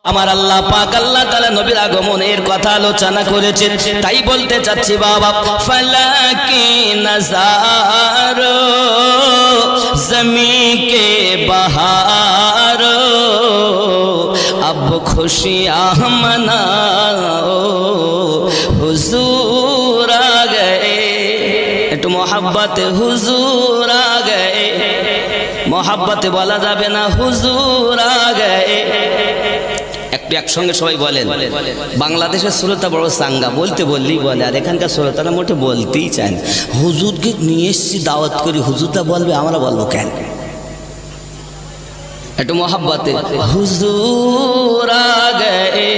আমার আল্লাহ পাক আল্লাহ তাআলা নবীর আগমনের কথা আলোচনা করেছেন, তাই বলতে চাচ্ছি বাবা, ফলাকি নজারো জমি কে বাহারো अब खुशियाँ मनाओ हुजूर आ गए, একটু মোহাব্বতে হুজুর আ গয়ে, মোহাব্বতে বলা যাবে না হুজুর আ গয়ে। একটু একসঙ্গে সবাই বলেন। বাংলাদেশের শ্রোতা বড় চাঙ্গা, বলতে বললেই বলে, আর এখানকার শ্রোতারা মোটে বলতেই চায় না। হুজুরকে নিয়ে এসছি দাওয়াত করি, হুজুরটা বলবে, আমরা বলবো কেন? একটু মোহাব্বতে হুজুর আ গয়ে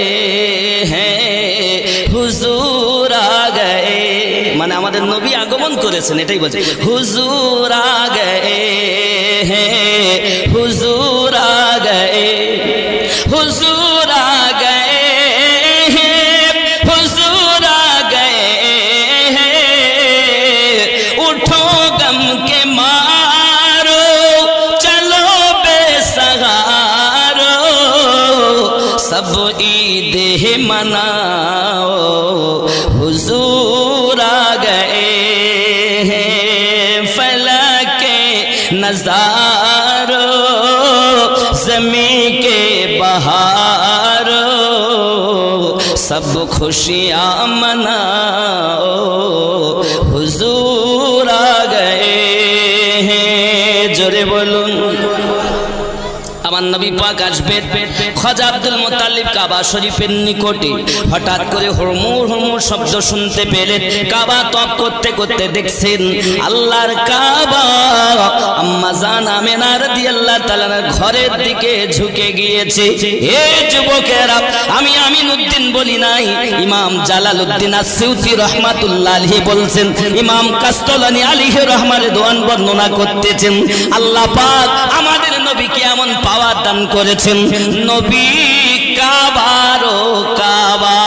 হ্যাঁ হুজুর আ গয়ে, মানে আমাদের নবী আগমন করেছেন, এটাই বলছে হুজুর আ গয়ে হ্যাঁ হুজুর আ গয়ে, হুজুর আ গয়ে হুজুর আ গয়ে উঠো গম কে মারো চলো বেসহারো সব ঈদ মনাओ हुजूर आ गए हैं फलके नज़ारो ज़मीं के बहारो सब खुशियाँ मनाओ हुजूर आ गए हैं। जोरे बोलूं আমার নবী পাক আসবেন। খাজা আব্দুল মুত্তালিব কাবা শরীফের নিকটে হঠাৎ করে হুড়মুড় হুড়মুড় শব্দ শুনতে পেলেন। কাবা তপ করতে করতে দেখছেন আল্লাহর কাবা আম্মা জান আমেনা রাদিয়াল্লাহু তাআলার ঘরের দিকে ঝুঁকে গিয়েছে। হে যুবকেরা, আমি আমিনউদ্দিন বলি নাই, ইমাম জালালউদ্দিন আসসিউতি রাহমাতুল্লাহ আলাইহি বলছেন, ইমাম কাসতালানি আলাইহি রহমাতুল্লাহ রিদওয়ান বর্ণনা করতেছেন, আল্লাহ পাক আমাদের নবীকে এমন পাওয়ার দান করেছেন, নবী কাবারো কাবা,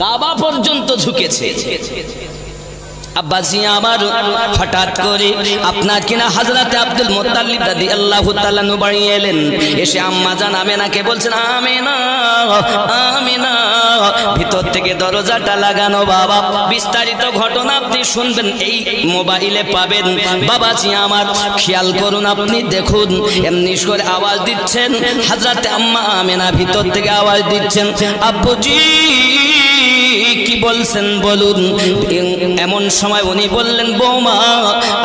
কাবা পর্যন্ত ঝুঁকেছে। আব্বাজি আমার হঠাৎ করে আপনার কিনা হযরতে আব্দুল মুত্তালিব রাদিয়াল্লাহু তাআলা নু বাড়ি এলেন। এসে আম্মা জান আমেনাকে বলছেন, আমেনা আমেনা, ভিতর থেকে দরজাটা লাগানো বাবা, বিস্তারিত ঘটনা আপনি শুনবেন এই মোবাইলে পাবেন। বাবাজি আমার খেয়াল করুন, আপনি দেখুন, এমনি করে আওয়াজ দিচ্ছেন হযরতে আম্মা আমেনা, ভিতর থেকে আওয়াজ দিচ্ছেন, আব্বুজি কি বলছেন বলুন। এমন সময় উনি বললেন, বৌমা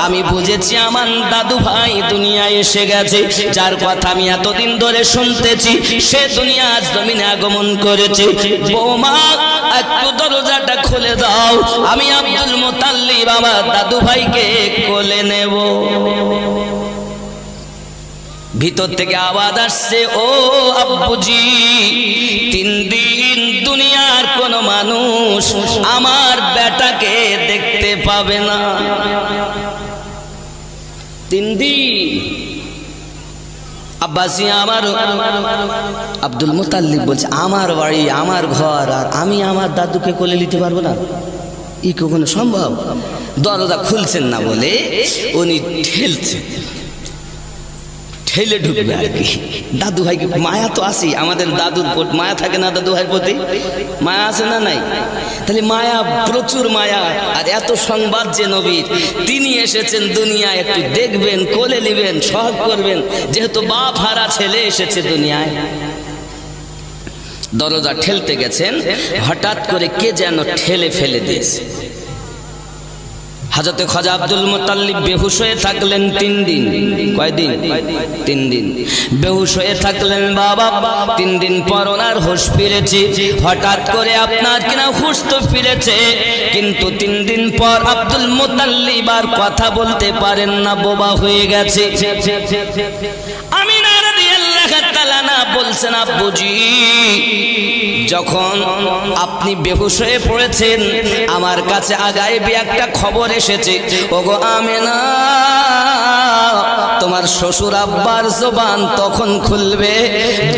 আমি বুঝেছি আমার দাদু ভাই দুনিয়ায় এসে গেছে, যার কথা আমি এতদিন ধরে শুনতেছি, সে দুনিয়ার জমিনে আগমন করেছে। বৌমা একটু দরজাটা খুলে দাও, আমি আব্দুল মুত্তালিব আমার দাদু ভাইকে কোলে নেব। ভিতর থেকে আওয়াজ আসছে, ও আব্বুজি, 3 দিন দুনিয়ার কোন মানুষ আমার বেটাকে দেখতে পাবে না। 3 দিন। আব্বাসি আমার আব্দুল মুত্তালিব বলছে, আমার বাড়ি আমার ঘর, আর আমি আমার দাদুকে কোলে নিতে পারবো না, ই কখনো সম্ভব? দরজা খুলছেন না বলে উনি ঠেলছেন, ঠেলে ঢুকবে আর কি। দাদু ভাইকে মায়া তো আসি, আমাদের দাদুর মায়া থাকে না? দাদু ভাইয়ের প্রতি মায়া আছে না নাই? তাহলে মায়া, প্রচুর মায়া। আর এত সংবাদ যে নবীর, তিনি এসেছেন দুনিয়ায়, একটু দেখবেন, কোলে নেবেন, সহজ করবেন, যেহেতু বাপ হারা ছেলে এসেছে দুনিয়ায়। দরজা ঠেলতে গেছেন, হঠাৎ করে কে যেন ঠেলে ফেলে দিয়েছে। হযরত খাজা আব্দুল মুত্তালিব বেহুশ হয়ে থাকলেন 3 দিন। কয়দিন? 3 দিন বেহুশ হয়ে থাকলেন বাবা। 3 দিন পর ওনার হুঁশ ফিরেছে। হঠাৎ করে আপনার কিনা হুঁশ তো ফিরেছে, কিন্তু 3 দিন পর আব্দুল মুত্তালিব আর কথা বলতে পারেন না, বোবা হয়ে গেছে। আমিনা রাদিয়াল্লাহু তাআলা না বলছেন, আব্বুজি যখন আপনি বেহুশ হয়ে পড়েছেন, আমার কাছে আগাইবি একটা খবর এসেছে। ওগো আমেনা, তোমার শ্বশুর আব্বার জবান তখন খুলবে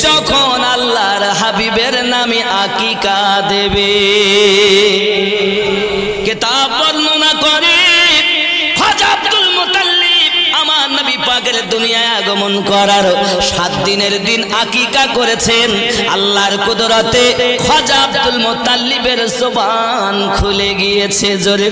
যখন আল্লাহর হাবিবের নামে আকিকা দেবে। কিতাব বর্ণনা করে খাজা আব্দুল মুত্তালিব আমার নবী পাক পাকের দুনিয়ায় আগমন করার 7 দিনের দিন আকিকা করেছেন। আল্লাহর কুদরতে খাজা আব্দুল মুত্তালিবের জবান খুলে গিয়েছে। জোরে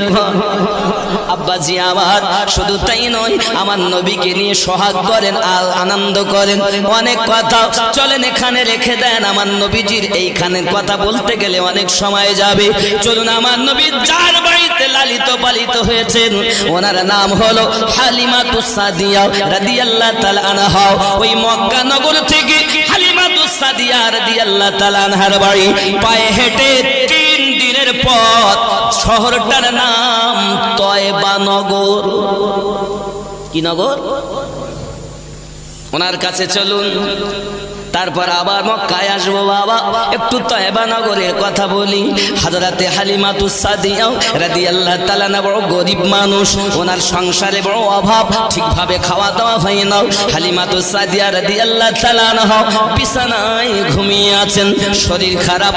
আব্বাজি আমার, শুধু তাই নয়, আমার নবীকে নিয়ে সোহাগ করেন, আনন্দ করেন, অনেক কথা। চলেন এখানে রেখে দেন, আমার নবীজির এইখানের কথা বলতে গেলে অনেক সময় যাবে। চলুন আমার নবী যার বাড়িতে লালিত পালিত হয়েছেন, ওনার নাম হলো হালিমাতুস সাদিয়া রাদিয়াল্লাহু তাআলা আনহা। ওই মক্কা নগর থেকে হালিমাতুস সাদিয়া রাদিয়াল্লাহু তাআলা আনহার বাড়ি পায়ে হেঁটে 3 দিনের পথ। শহরটার নাম তয়বা নগর। কি নগর? ওনার কাছে চলুন, তারপর আবার মক্কায় আসবো। বাবা একটু তয়বা নগরের কথা বলি। হযরতে হালিমাতুস সাদিয়া রাদিয়াল্লাহু তাআলা বড় গরিব মানুষ, ওনার সংসারে বড় অভাব, ঠিকভাবে খাওয়া দাওয়া হয় না। হালিমাতুস সাদিয়া রাদিয়াল্লাহু তাআলা বিছানায় ঘুমিয়ে আছেন, শরীর খারাপ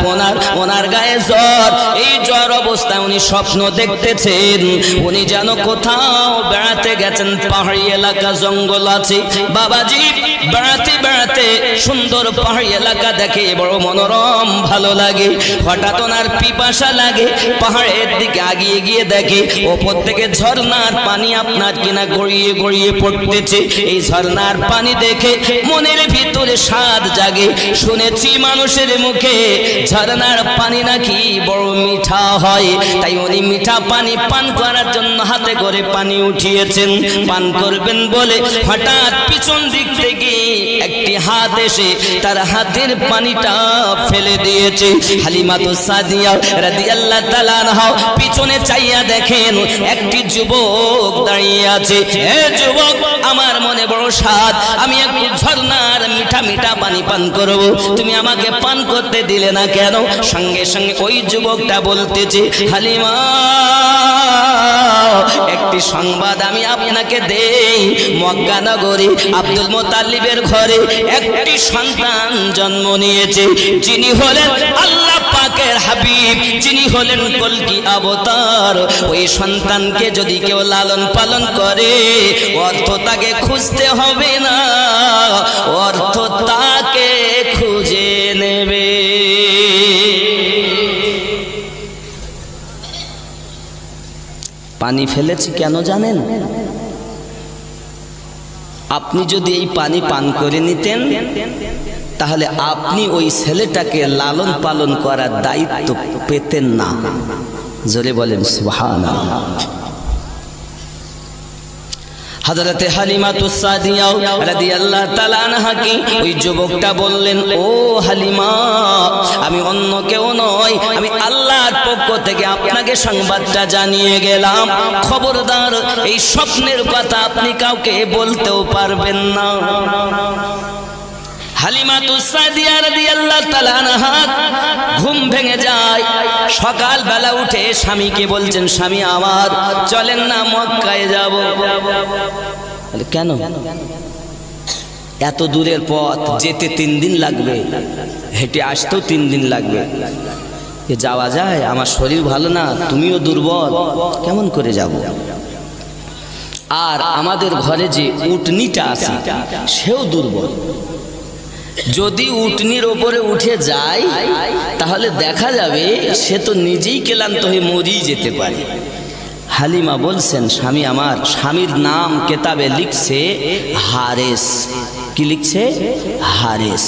ওনার গায়ে জ্বর। এই জ্বর অবস্থায় উনি স্বপ্ন দেখতেছেন, উনি যেন কোথাও বেড়াতে গেছেন, পাহাড়ি এলাকা, জঙ্গল আছে। বাবাজি বেড়াতে বেড়াতে সুন্দর পাহাড়ি এলাকা দেখে বড় মনোরম ভালো লাগে। হঠাৎ ওনার পিপাসা লাগে, পাহাড়ের দিকে আগিয়ে গিয়ে দেখে ওপর থেকে ঝর্ণার পানি আপনার কিনা গড়িয়ে গড়িয়ে পড়তেছে। এই ঝর্ণার পানি দেখে মনের ভিতরে স্বাদ জাগে। শুনেছি মানুষের মুখে ঝর্ণার পানি নাকি বড় মিঠা হয়, তাই উনি মিঠা পানি পান করার জন্য হাতে করে পানি উঠিয়েছেন। পান করবেন বলে হঠাৎ পিছন দিক থেকে একটি হাত এসে তার হাতের পানিটা ফেলে দিয়েছে। হালিমাতুস সাদিয়া রাদিয়াল্লাহু তাআলা আনহা পিছনে চাইয়া দেখেন একটি যুবক দাঁড়িয়ে আছে। হে যুবক, আমার মনে বড় স্বাদ, আমি একটু ঝর্ণার মিঠা মিঠা পানি পান করব, তুমি আমাকে পান করতে দিলে না কেন? সঙ্গে সঙ্গে ওই যুবকটা বলতেছে, হালিমা একটি সংবাদ আমি আপনাকে দেই, মক্কা নগরে আব্দুল মুত্তালিবের ঘরে একটি সন্তান জন্ম নিয়েছে, যিনি হলেন আল্লাহ পাকের হাবিব, যিনি হলেন কলকি অবতার। ওই সন্তানকে যদি কেউ লালন পালন করে, অর্থ তাকে খুঁজতে হবে না, অর্থ তাকে খুঁজে নেবে। পানি ফেলেছি কেন জানেন? আপনি যদি এই পানি পান করে নিতেন, তাহলে আপনি ওই ছেলেটাকে লালন পালন করার দায়িত্ব পেতেন না। জোরে বলেন সুবহানাল্লাহ। হযরতে হালিমাতুস সাদিয়া রাদিয়াল্লাহু তাআলা আনহাকে ওই যুবকটা বললেন, ও হালিমা, আমি অন্য কেউ নই, আমি আল্লাহর পক্ষ থেকে আপনাকে সংবাদটা জানিয়ে গেলাম। খবরদার এই স্বপ্নের কথা আপনি কাউকে বলতেও পারবেন না। হালিমাতুস সাদিয়া রাদিয়াল্লাহু তাআলা আনহা ঘুম ভেঙে যায়। সকালবেলা উঠে স্বামীকে বলছেন, স্বামী আমার, চলেন না মক্কায় যাব। কেন? এত দূরের পথ, যেতে 3 দিন লাগবে, হেঁটে আসতেও 3 দিন লাগবে, এ যাওয়া যায়? আমার শরীর ভালো না, তুমিও দুর্বল, কেমন করে যাব? আর আমাদের ঘরে যে উটনিটা আছে সেও দুর্বল, যদি উটনির ওপরে উঠে যায় তাহলে দেখা যাবে সে তো নিজেই ক্লান্ত হয়ে মরেই যেতে পারে। হালিমা বলছেন, স্বামী আমার, স্বামীর নাম কেতাবে লিখছে হারেস। কি লিখছে? হারেস।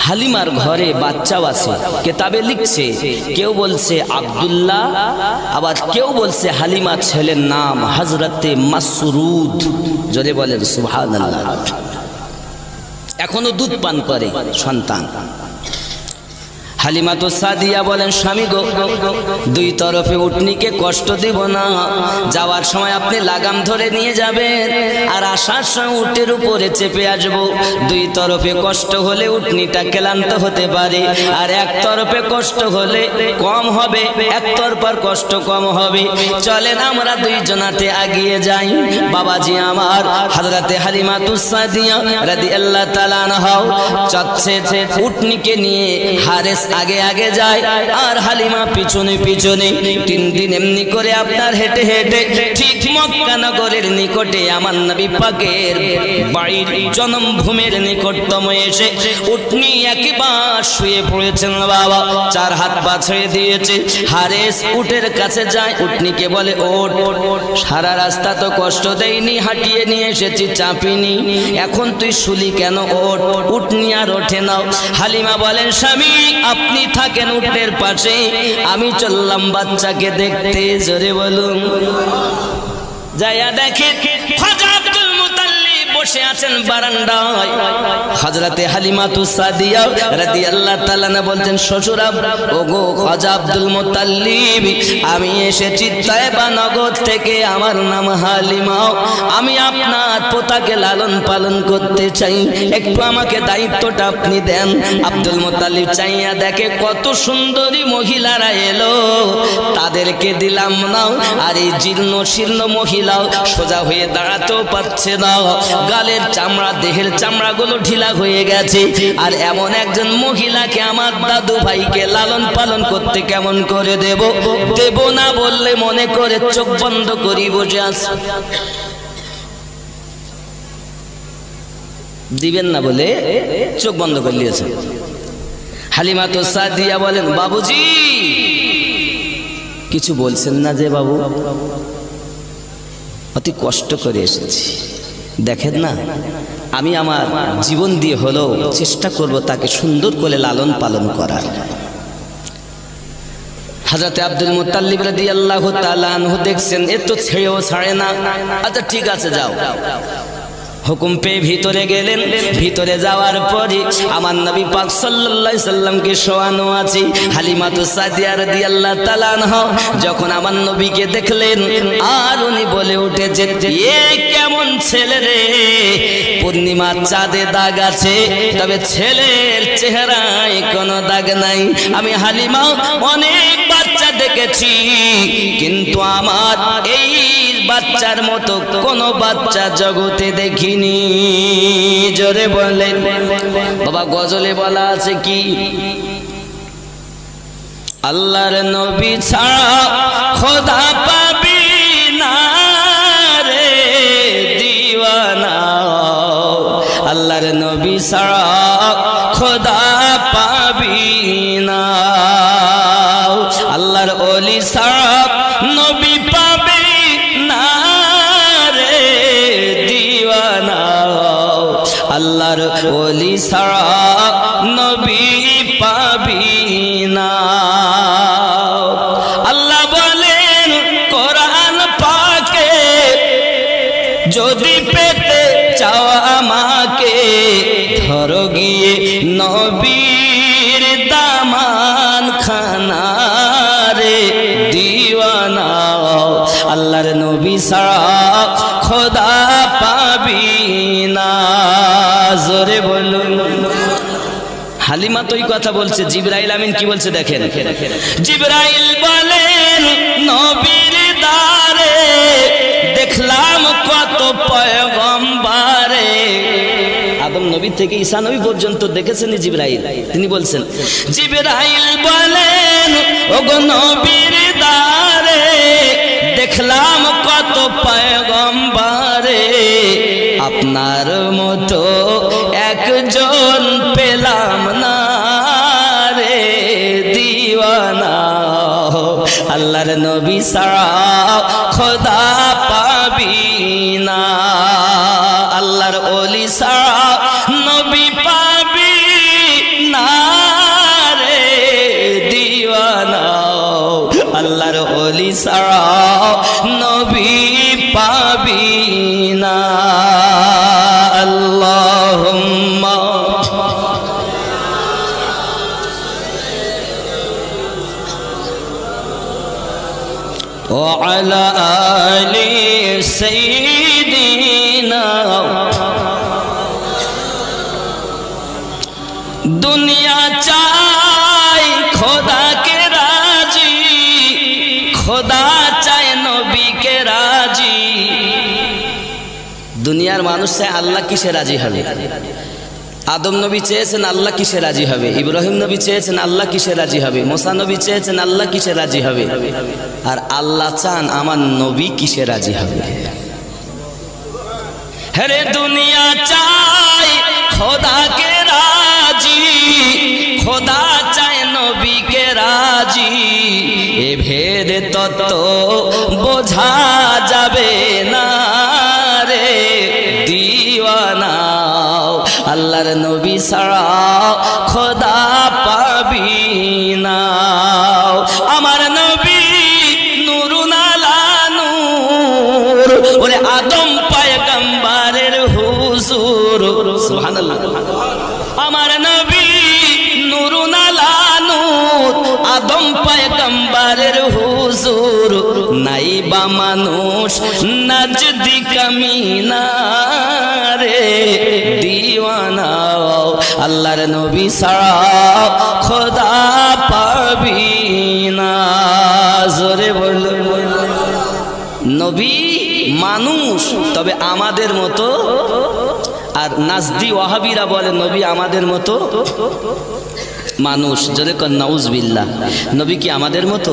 হালিমার ঘরে বাচ্চাও আছে, কেতাবে লিখছে, কেউ বলছে আব্দুল্লাহ, আবার কেউ বলছে হালিমা ছেলের নাম হযরতে মাসরুদ। যদি বলেন সুবহানাল্লাহ। এখনো দুধ পান করে সন্তান। হালিমাতুস সাদিয়া বলেন, স্বামী গো, 2 তরফে উটনিকে কষ্ট দিব না। যাওয়ার সময় আপনি লাগাম ধরে নিয়ে যাবেন, আর আসার সময় উটের উপরে চেপে আসবো। 2 তরফে কষ্ট হলে উটনিটা ক্লান্ত হতে পারে, আর এক তরফে কষ্ট হলে কম হবে, এক তরফার কষ্ট কম হবে। চলেন আমরা 2 জনাতে আগিয়ে যাই। বাবাজি আমার, হযরতে হালিমাতুস সাদিয়া রাদিয়াল্লাহু তাআলা আনহা চাচ্ছে উটনিকে নিয়ে হারেস আগে আগে যায় আর হালিমা পিছনে পিছনে। 3 দিন এমনি করে আপনার হেঁটে হেঁটে ঠিক মক্কা নগরের নিকটে আমার নবী পাকের বাড়ির জন্মভূমির নিকটতম এসে উটনি একবার শুয়ে পড়েছেন বাবা, 4 হাত পা ছেড়ে দিয়েছে। হারেস উটের কাছে যায়, উটনিকে বলে ওঠ, সারা রাস্তা তো কষ্ট দেয়নি, হাঁটিয়ে নিয়ে এসেছি, চাপিনি, এখন তুই শুলি কেন, ওঠ। উটনি আর ওঠে নাও। হালিমা বলেন স্বামী আপনি থাকেন উটের পাশে, আমি চললাম বাচ্চাকে দেখতে। জোরে বলুন। যাইয়া দেখে খাজা আব্দুল মুতাল্লিব বসে আছেন বারান্দায়। হযরতে হালিমাতুস সাদিয়া রাদিয়াল্লাহু তাআলা বলছেন শ্বশুর ওগো খাজা আব্দুল মুতাল্লিব, আমি এসেছি তায়েবা নগর থেকে, আমার নাম হালিমা, আমি আপনার পোতাকে লালন পালন করতে চাই, একটু আমাকে দায়িত্বটা আপনি দেন। আব্দুল মুতাল্লিব চাইয়া দেখে কত সুন্দরী মহিলারা এলো, তাদেরকে দিলাম না, আর এই জীর্ণ শীর্ণ মহিলাও সোজা হয়ে দাঁড়াতেও পারছে না, গালের চামড়া দেহের চামড়াগুলো ঢিলা হয়ে গেছে, আর এমন একজন মহিলাকে আমার দাদু ভাইকে লালন পালন করতে কেমন করে দেব, দেব না বললে মনে করে চোখ বন্ধ করি বসে আছে, দিবেন না বলে চোখ বন্ধ করে নিয়েছে। হালিমাতুস সাদিয়া বলেন বাবুজি কিছু বলছেন না যে বাবু, অতি কষ্ট করে এসেছি, দেখেন না আমি আমার জীবন দিয়ে হলেও চেষ্টা করব তাকে সুন্দর করে লালন পালন করার। হযরতে আব্দুল মুত্তালিব রাদিয়াল্লাহু তাআলা আনহু দেখছেন এ তো ছেড়েও ছাড়ে না, আচ্ছা ঠিক আছে যাও। হুকুম পেয়ে ভিতরে গেলেন। ভিতরে যাওয়ার পরে আমার নবী পাক সাল্লাল্লাহু আলাইহি সাল্লামকে শোয়ানো আছে। হালিমাতুস সাদিয়া রাদিয়াল্লাহু তাআলা আনহা যখন আমার নবীকে দেখলেন আর উনি বলে উঠেছে এ কেমন ছেলে রে, পূর্ণিমার চাঁদে দাগ আছে তবে ছেলের চেহারায় কোনো দাগ নাই। আমি হালিমা অনেক বাচ্চা দেখেছি কিন্তু আমার এই বাচ্চার মতো কোন বাচ্চা জগতে দেখিনি। জোরে বলেন বাবা, গজলে বলা আছে কি আল্লাহর নবী ছাড়া খোদা পাবি না রে দিওয়ানা, আল্লাহর নবী ছাড়া খোদা পাবি না, আল্লাহর ওলি ছাড়া নবী পাবি না রে দিওয়ানা, আল্লাহর ওলি ছাড়া নবী পাবি না। আল্লাহ বলেন কোরআন পাকে যদি পেতে চাও আমাকে ধরো গিয়ে নবীর দামান খানা রে দিওয়ানা, আল্লাহর নবী ছাড়া খোদা পাবি না। জোরে বলুন। হালিমা তো এই কথা বলছে, জিবরাইল আমিন কি বলছে দেখেন। জিবরাইল বলেন নবীর দারে দেখলাম কত পয়গম্বরে, আদম নবী থেকে ঈসা নবী পর্যন্ত দেখেছেন জিবরাইল। তিনি বলছেন জিবরাইল বলেন ওগো নবীর দারে দেখলাম কত পয়গম্বরে, আপনার মতো একজন পেলাম না রে দিওয়ানা, আল্লাহর নবী ছাড়া খোদা পাবি না, আল্লাহর ওলি ছাড়া নবী পাবি না রে দিওয়ানা, আল্লাহর ওলি ছাড়া নবী পাবি না। আল্লাহুম্মা ওয়া আলা আলি সাইয়্যিদিনা। দুনিয়া চাই খোদাকে রাজি, খোদা চায় নবীকে রাজি। দুনিয়ার মানুষ চায় আল্লাহ কিসে রাজি হবে? আদম নবী চেয়েছেন আল্লাহ কিসে রাজি হবে, ইব্রাহিম নবী চেয়েছেন আল্লাহ কিসে রাজি হবে, মুসা নবী চেয়েছেন আল্লাহ কিসে রাজি হবে, আর আল্লাহ চান আমার নবী কিসে রাজি হবে। হরে দুনিয়া চাই খোদাকে রাজি, খোদা চায় নবীকে রাজি, এ ভেদ তত্ত্ব বোঝা যাবে না রে দিওয়ানা, আল্লাহর নবী ছাড়া খোদা পাবি না। আমার নবী নূরুন আলা নূর, ওরে আদম পয়গম্বরের হুজুর, সুবহানাল্লাহ। আমার নবী নূরুন আলা নূর, আদম পয়গম্বরের হুজুর, নাইবা মানুষ নাজদি কামিনা রে দিওয়ানা, আল্লাহর নবী ছাড়া খোদা পাবি না। জোরে বল, নবী মানুষ তবে আমাদের মতো, আর নাজদি ওয়াহাবিরা বলে নবী আমাদের মতো মানুষ। যদি কোন নাউজুবিল্লাহ, নবী কি আমাদের মতো?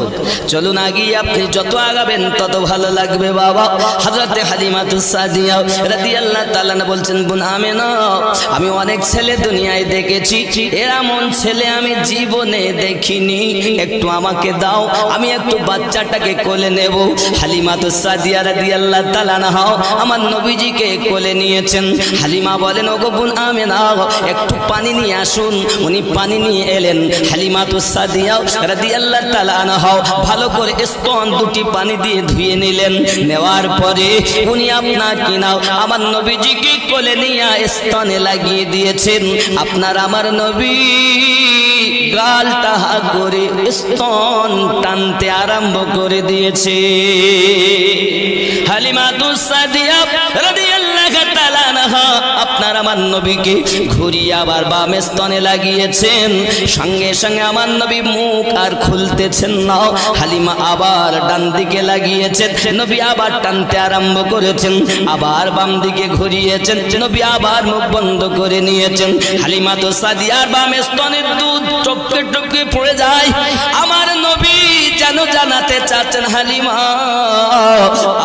চলুন আগিয়ে, আপনি যত আগাবেন তত ভালো লাগবে বাবা। হযরতে হালিমাতুস সাদিয়া রাদিয়াল্লাহু তাআলা বলছেন, বোন আমেনা, আমি অনেক ছেলে দুনিয়ায় দেখেছি, এমন ছেলে আমি জীবনে দেখিনি, একটু আমাকে দাও, আমি একটু বাচ্চাটাকে কোলে নেব। হালিমাতুস সাদিয়া রাদিয়াল্লাহু তাআলা আমার নবীজিকে কোলে নিয়েছেন। হালিমা বলেন, ওগো বোন আমেনা, একটু পানি নিয়ে আসুন। উনি পানি নিয়ে এলেন। হালিমাতুস সাদিয়া রাদিয়াল্লাহু তাআলা আনহা ভালো করে স্তন দুটি পানি দিয়ে ধুয়ে নিলেন। নেওয়ার পরে উনি আপনার কিনাও আমার নবীজিকে কোলে নিয়ে স্তনে লাগিয়ে দিয়েছেন। আপনার আমার নবী গালটা হা করে স্তন টানতে আরম্ভ করে দিয়েছে। হালিমাতুস সাদিয়া রাদিয়াল্লাহু তাআলা আনহা আপনার আমার নবীকে ঘুরিয়ে আবার বাম স্তনে লাগিয়েছেন। সঙ্গে সঙ্গে আমার নবী মুখ আর খুলতেছেন না। হালিমা আবার ডান দিকে লাগিয়েছেন, নবী আবার টানতে আরম্ভ করেছেন। আবার বাম দিকে ঘুরিয়েছেন, নবী আবার মুখ বন্ধ করে নিয়েছেন। হালিমাতুস সাদিয়ার বাম স্তনের দুধ টপকে টপকে পড়ে যায়। আমার নবী যেন জানাতে চাচ্ছেন, হালিমা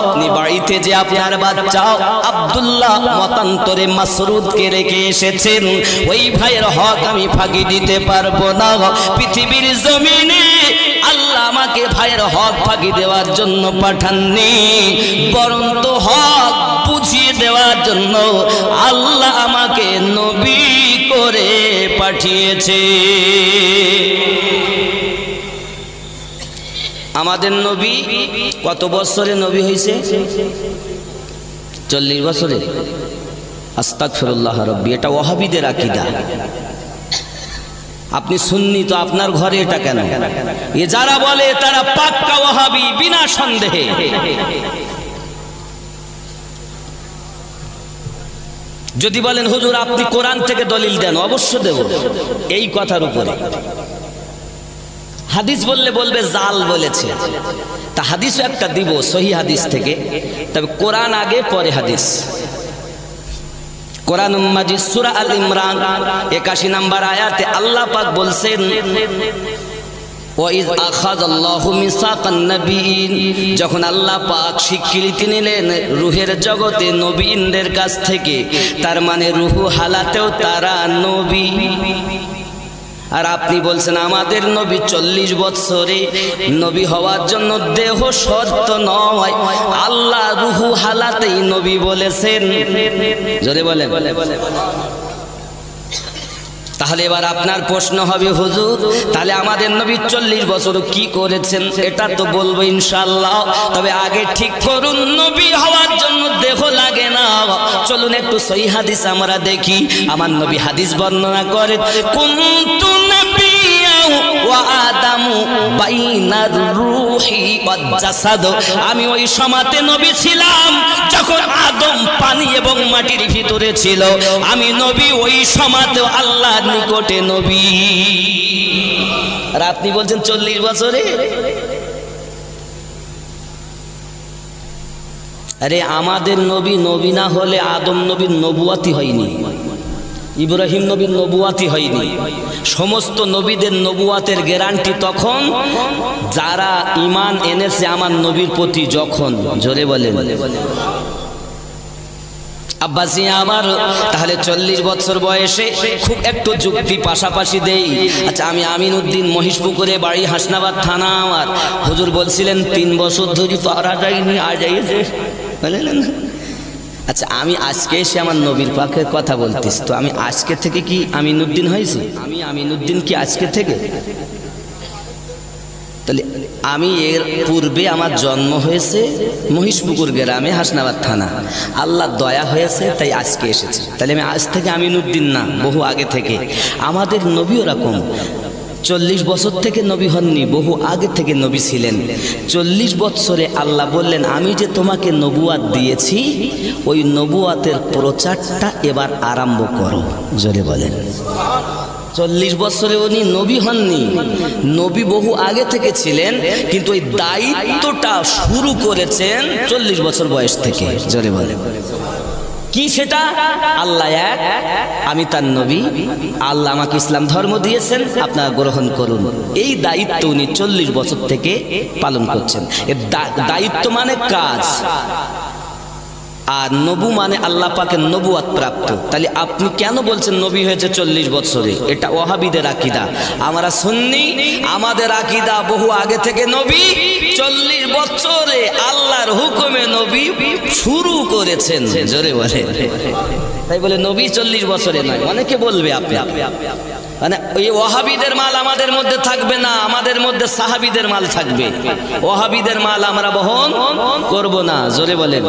আপনি বাড়িতে যে আপনার বাচ্চা আব্দুল্লাহ মতান্তরে মাসরুদকে রেখে এসেছেন, ওই ভাইয়ের হক আমি ফাঁকি দিতে পারবো না। পৃথিবীর জমিনে আল্লাহ আমাকে ভাইয়ের হক ফাঁকি দেওয়ার জন্য পাঠাননি, বরং তো হক বুঝিয়ে দেওয়ার জন্য আল্লাহ আমাকে নবী করে পাঠিয়েছে। আমাদের নবী কত বছরে নবী হয়েছে? 40 বছরে। আস্তাগফিরুল্লাহ রাব্বি, এটা ওয়াহাবিদের আকীদা। আপনি সুন্নি তো আপনার ঘরে এটা কেন? এ যারা বলে তারা পাক্কা ওয়াহাবি বিনা সন্দেহে। যদি বলেন হুজুর আপনি কোরআন থেকে দলিল দেন, অবশ্য দেব এই কথার উপরে। হাদিস বললে বলবে জাল বলেছে, তা হাদিসও একটা দিব সহি হাদিস থেকে, তবে কোরআন আগে পরে হাদিস। কোরআন মাজিদ সূরা আল ইমরান 81 নম্বর আয়াতে আল্লাহ পাক বলছেন, ওয়াইজ আখাযাল্লাহু মিসাকান নাবিয়িন, যখন আল্লাহ পাক স্বীকৃতি নিলেন রূহের জগতে নবীনদের কাছ থেকে, তার মানে রূহু হালাতেও তারা নবী। আর আপনি বলছেন আমাদের নবী 40 বছরে নবী হওয়ার জন্য দেহ শর্ত নয়, আল্লাহ রূহু হালাতেই নবী বলেছেন। জোরে বলেন। তাহলে এবার আপনার প্রশ্ন হবে, হুজুর তাহলে আমাদের নবী 40 বছর কি করেছেন? এটা তো বলবো ইনশাআল্লাহ, তবে আগে ঠিক করুন নবী হওয়ার জন্য দেহ লাগে না। চলুন একটু সহিহ হাদিস আমরা দেখি। আমার নবী হাদিস বর্ণনা করেন, কুনতু নাবিয়্যা ওয়া আদামু বাইনার রূহি ওয়াজ জাসাদ, আমি ওই সময়তে নবী ছিলাম যখন আদম পানি এবং মাটির ভিতরে ছিল। আমি নবী ওই সময়তে আল্লাহর নিকটে নবী। আর আপনি বলছেন 40 বছরে। আরে আমাদের নবী নবী না হলে আদম নবীর নবুয়াতি হয়নি। ইব্রাহিম নবীর নবুয়াতি হয়নি। সমস্ত নবীদের নবুয়াতের গ্যারান্টি তখন যারা ঈমান এনেছে আমার নবীর প্রতি। যখন জোরে বলেন আব্বাসি আমার, তাহলে 40 বছর বয়সে খুব একটু যুক্তি পাশাপাশি দেই। আচ্ছা, আমি আমিনউদ্দিন, মহিষপুকুরে বাড়ি, হাসনাবাদ থানা আমার। হুজুর বলছিলেন 3 বছর ধরে পারা যায়নি, আজ আইছে বলেন। আচ্ছা, আমি আজকে এসে আমার নবীর পাকের কথা বলতেছি, তো আমি আজকে থেকে কি আমিনউদ্দিন হয়েছি? আমি আমিনউদ্দিন কি আজকে থেকে? তাহলে আমি এর পূর্বে আমার জন্ম হয়েছে মহিষপুকুর গ্রামে, হাসনাবাদ থানা। আল্লাহ দয়া হয়েছে তাই আজকে এসেছে। তাহলে আমি আজ থেকে আমিনউদ্দিন না, বহু আগে থেকে। আমাদের নবী ওরকম 40 বছর থেকে নবী হননি, বহু আগে থেকে নবী ছিলেন। 40 বছরে আল্লাহ বললেন, আমি যে তোমাকে নবুয়াত দিয়েছি, ওই নবুয়াতের প্রচারটা এবার আরম্ভ করো। জোরে বলেন। 40 বছরে উনি নবী হননি, নবী বহু আগে থেকে ছিলেন, কিন্তু ওই দায়িত্বটা শুরু করেছেন 40 বছর বয়স থেকে। জোরে বলেন কি সেটা? আল্লাহ এক, আমি তার নবী, আল্লাহ আমাকে ইসলাম ধর্ম দিয়েছেন, আপনারা গ্রহণ করুন। এই দায়িত্ব উনি 40 বছর থেকে পালন করছেন। এর দায়িত্ব মানে কাজ, আর নবু মানে আল্লাহ পাকের নবুয়াত প্রাপ্ত। তাহলে আপনি কেন বলছেন নবী হয়েছে 40 বছরে? এটা ওয়াহাবিদের আকীদা। আমরা সুন্নি, আমাদের আকীদা বহু আগে থেকে নবী 40 বছরে আল্লাহর হুকুমে নবী শুরু করেছেন। জোরে বলে। তাই বলে নবী 40 বছরে নয়। অনেকে বলবে আপনি মানে ওই ওয়াহাবিদের মাল আমাদের মধ্যে থাকবে না, আমাদের মধ্যে সাহাবীদের মাল থাকবে। ওয়াহাবিদের মাল আমরা বহন করব না। জোরে বলেন।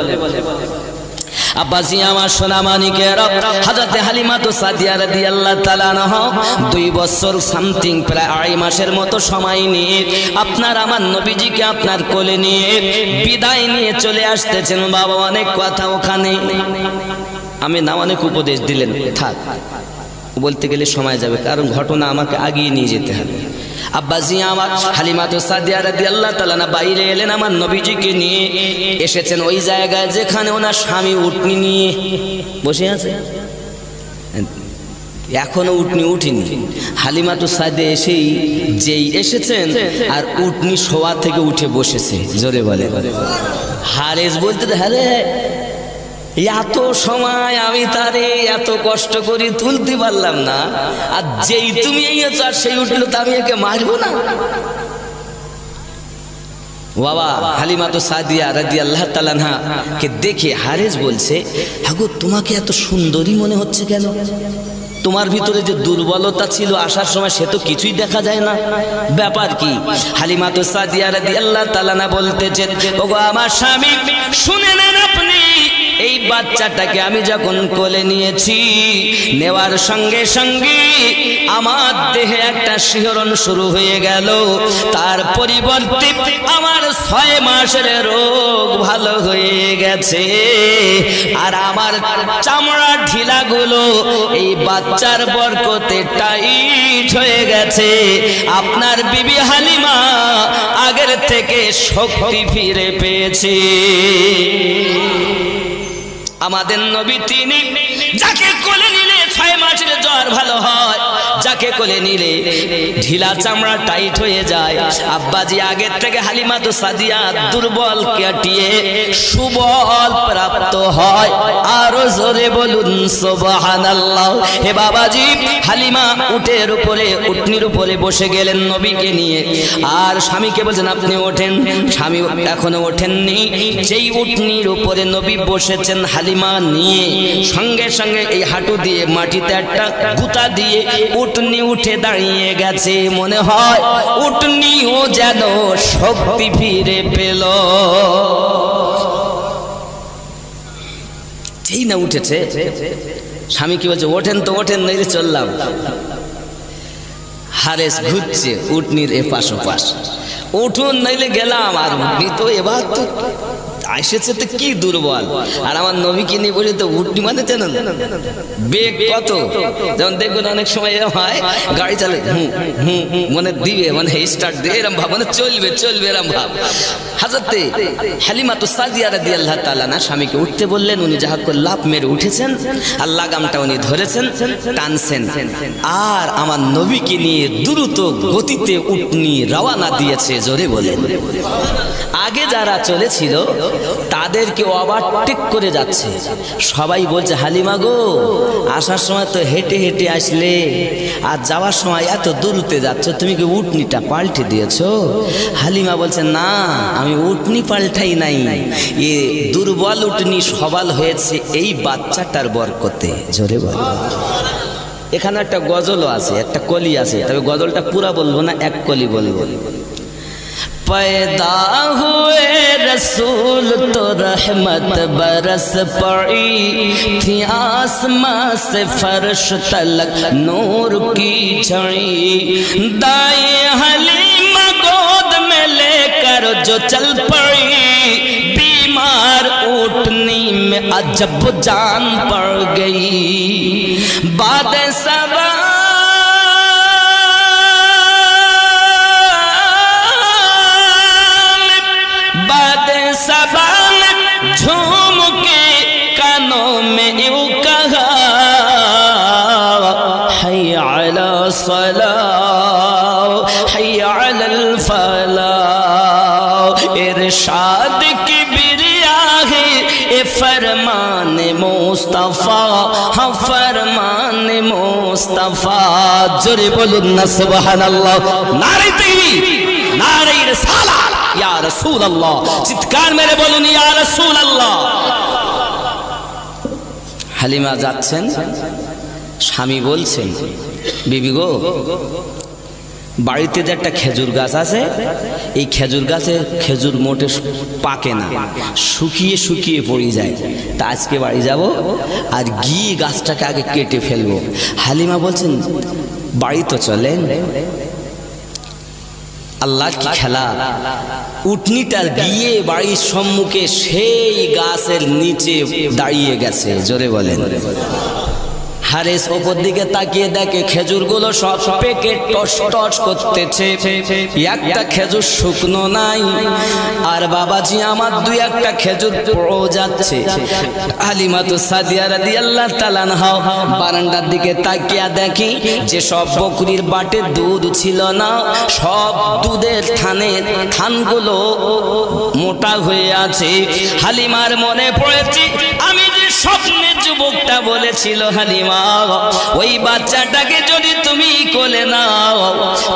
আব্বাসি আমার সোনা মানিকেরা, হযরতে হালিমা সাদিয়া রাদিয়াল্লাহু তাআলা আনহা 2 বছর সামথিং, প্রায় 2.5 মাসের মতো সময় নিয়ে আপনার আমার নবীজিকে আপনার কোলে নিয়ে বিদায় নিয়ে চলে আসতেছেন। বাবা অনেক কথা ওখানে, আমি না অনেক উপদেশ দিলেন, থাক বলতে গেলে সময় যাবে, কারণ ঘটনা আমাকে আগিয়ে নিয়ে যেতে হবে। আব্বাসি আমার হালিমা সাদিয়া রাদিয়াল্লাহু তাআলা না বাইরে এলেন, আমার নবীজিকে নিয়ে এসেছেন ওই জায়গায় যেখানে ওনার স্বামী উটনি নিয়ে বসে আছে। এখনো উটনি উঠিনি। হালিমা সাদিয়া এসেই যেই এসেছেন আর উটনি শোয়া থেকে উঠে বসেছে। জোরে বলে। হারেস বলতে, হ্যাঁ এত সময় আমি তারে এত কষ্ট করি তুলতে পারলাম না, আর যেই তুমি এই আর সেই উঠলো, তা আমি একে মারবো না? বাবা হালিমা সাদিয়া রাদিয়াল্লাহু তাআলা আনহা কে দেখে হারেস বলছে, হাগো তোমাকে এত সুন্দরী মনে হচ্ছে কেন? তোমার ভিতরে যে দুর্বলতা ছিল আসার সময়, সে তো কিছুই দেখা যায় না, ব্যাপার কি? হালিমা সাদিয়া রাদিয়াল্লাহু তাআলা আনহা বলতেছেন, ওগো আমার স্বামী শুনে নেন, আপনি এই বাচ্চাটাকে আমি যখন কোলে নিয়েছি, নেওয়ার সঙ্গে সঙ্গে আমার দেহে একটা শিহরণ শুরু হয়ে গেল। তার পরিবর্তে আমার 6 মাসের রোগ ভালো হয়ে গেছে, আর আমার চামড়া ঢিলাগুলো এই বাচ্চার বরকতে টাইট হয়ে গেছে। আপনার বিবি হালিমা আগের থেকে শক্তি ফিরে পেয়েছে। আমাদের নবী তিনি যাকে কোলে নিলে 6 মাসের জ্বর ভালো হয়, যাকে কোলে নিলে ঢিলা চামড়া টাইট হয়ে যায়। আব্বাজি আগের থেকে হালিমা সাদিয়া দুর্বল কাটিয়ে সুবল প্রাপ্ত হয়। আরো জোরে বলুন সুবহানাল্লাহ। হে বাবাজি, হালিমা উটের উপরে, উটনির উপরে বসে গেলেন নবীকে নিয়ে, আর স্বামীকে বলছেন আপনি ওঠেন। স্বামী এখনো ওঠেননি। যেই উটনির উপরে নবী বসেছেন হালিমা নিয়ে, সঙ্গে সঙ্গে এই হাঁটু দিয়ে মাটিতে একটা গুতা দিয়ে উটনি উঠে দাঁড়িয়ে গেছে। মনে হয় উটনিও যেন শক্তি ফিরে পেল। যেই না উঠেছে, স্বামী কি বলছে, ওঠেন তো ওঠেন, নইলে চললাম। হারেস ঘুরছে উটনির এপাশ ওপাশ, উঠুন নইলে গেলাম। আর উটনি তো এবার তো আইসেছে তো কি দুর্বল, আর আমার নবীকে নিয়ে বলে তো উঠনি মানে জানেন বেগ কত। যেমন দেখবেন অনেক সময় হয় গাড়ি চালে মানে দিবে মানে স্টার্ট দিয়ে এরম ভাব, মানে চলবে চলবে এরম ভাব। হাজরতে হালিমাতু সাদিয়া রাদিয়াল্লাহু তাআলা না স্বামীকে উঠতে বললেন, উনি যাহা করে লাফ মেরে উঠেছেন আর লাগামটা উনি ধরেছেন, টানছেন, আর আমার নবীকে নিয়ে দ্রুত গতিতে উটনি রওনা দিয়েছে। জোরে বলেন। আগে যারা চলেছিল তাদেরকে ওভারটেক করে যাচ্ছে, সবাই বলছে হালিমা গো আসার সময় তো হেঁটে হেঁটে আসলে, আর যাওয়ার সময় এত দূরতে যাচ্ছ, তুমি কি উটনিটা পাল্টে দিয়েছো? হালিমা বলছে না, আমি উটনি পাল্টাই নাই, এ দুর্বল উটনি সবল হয়েছে এই বাচ্চাটার বরকতে। জোরে বল। এখানে একটা গজলও আছে, একটা কলি আছে, তবে গজলটা পুরা বলবো না, এক কলি বলবো। पैदा हुए रसूल तो रहमत बरस पड़ी थी, आसमां से फर्श तलक नूर की छड़ी, दाई हलीमा गोद में लेकर जो चल पड़ी, बीमार ऊँटनी में अजब जान पड़ गई, बाद सबा सबालक झूम के कानों में यूं कहा, हय्या अला सलाह हय्या अलल फलाह, इरशाद की बिरिया है ए फरमान मुस्तफा, हाँ फरमान मुस्तफा। जोरे बोलुन ना सुबहानाल्लाह, नारे तकबीर नारे रिसालत, या रसूल अल्लाह, চিৎকার মেরে বলুন ইয়া রাসূল আল্লাহ। হালিমা যাচ্ছেন, স্বামী বলছেন বিবি গো বাড়িতে যে একটা খেজুর গাছ আছে, এই খেজুর গাছে খেজুর মোটে পাকে না, শুকিয়ে শুকিয়ে পড়ে যায়, তা আজকে বাড়ি যাব আর গিয়ে গাছটাকে আগে কেটে ফেলবো। হালিমা বলছেন বাড়ি তো চলেন। আল্লাহ কি খেলা, উটনিটা গিয়ে বাড়ির সম্মুখে সেই গাছের নিচে দাঁড়িয়ে গেছে। জোরে বলেন। হারেস ওপর দিকে তাকিয়ে দেখে খেজুরগুলো সব পেকে টস টস করতেছে, একটা খেজুর শুকনো নাই, আর বাবাজি আমার দুই একটা খেজুর পড়ে যাচ্ছে। হালিমাতু সাদিয়া রাদিয়াল্লাহু তাআলা আনহা বারান্দার দিকে তাকিয়ে দেখি যে সব বকরির বাটে দুধ ছিল না, সব দুধের থানগুলো মোটা হয়ে আছে। হালিমার মনে পড়েছে আমি যে স্বপ্নে যুবকটা বলেছিল হালিমা ওই বাচ্চাটাকে যদি তুমি কোলে নাও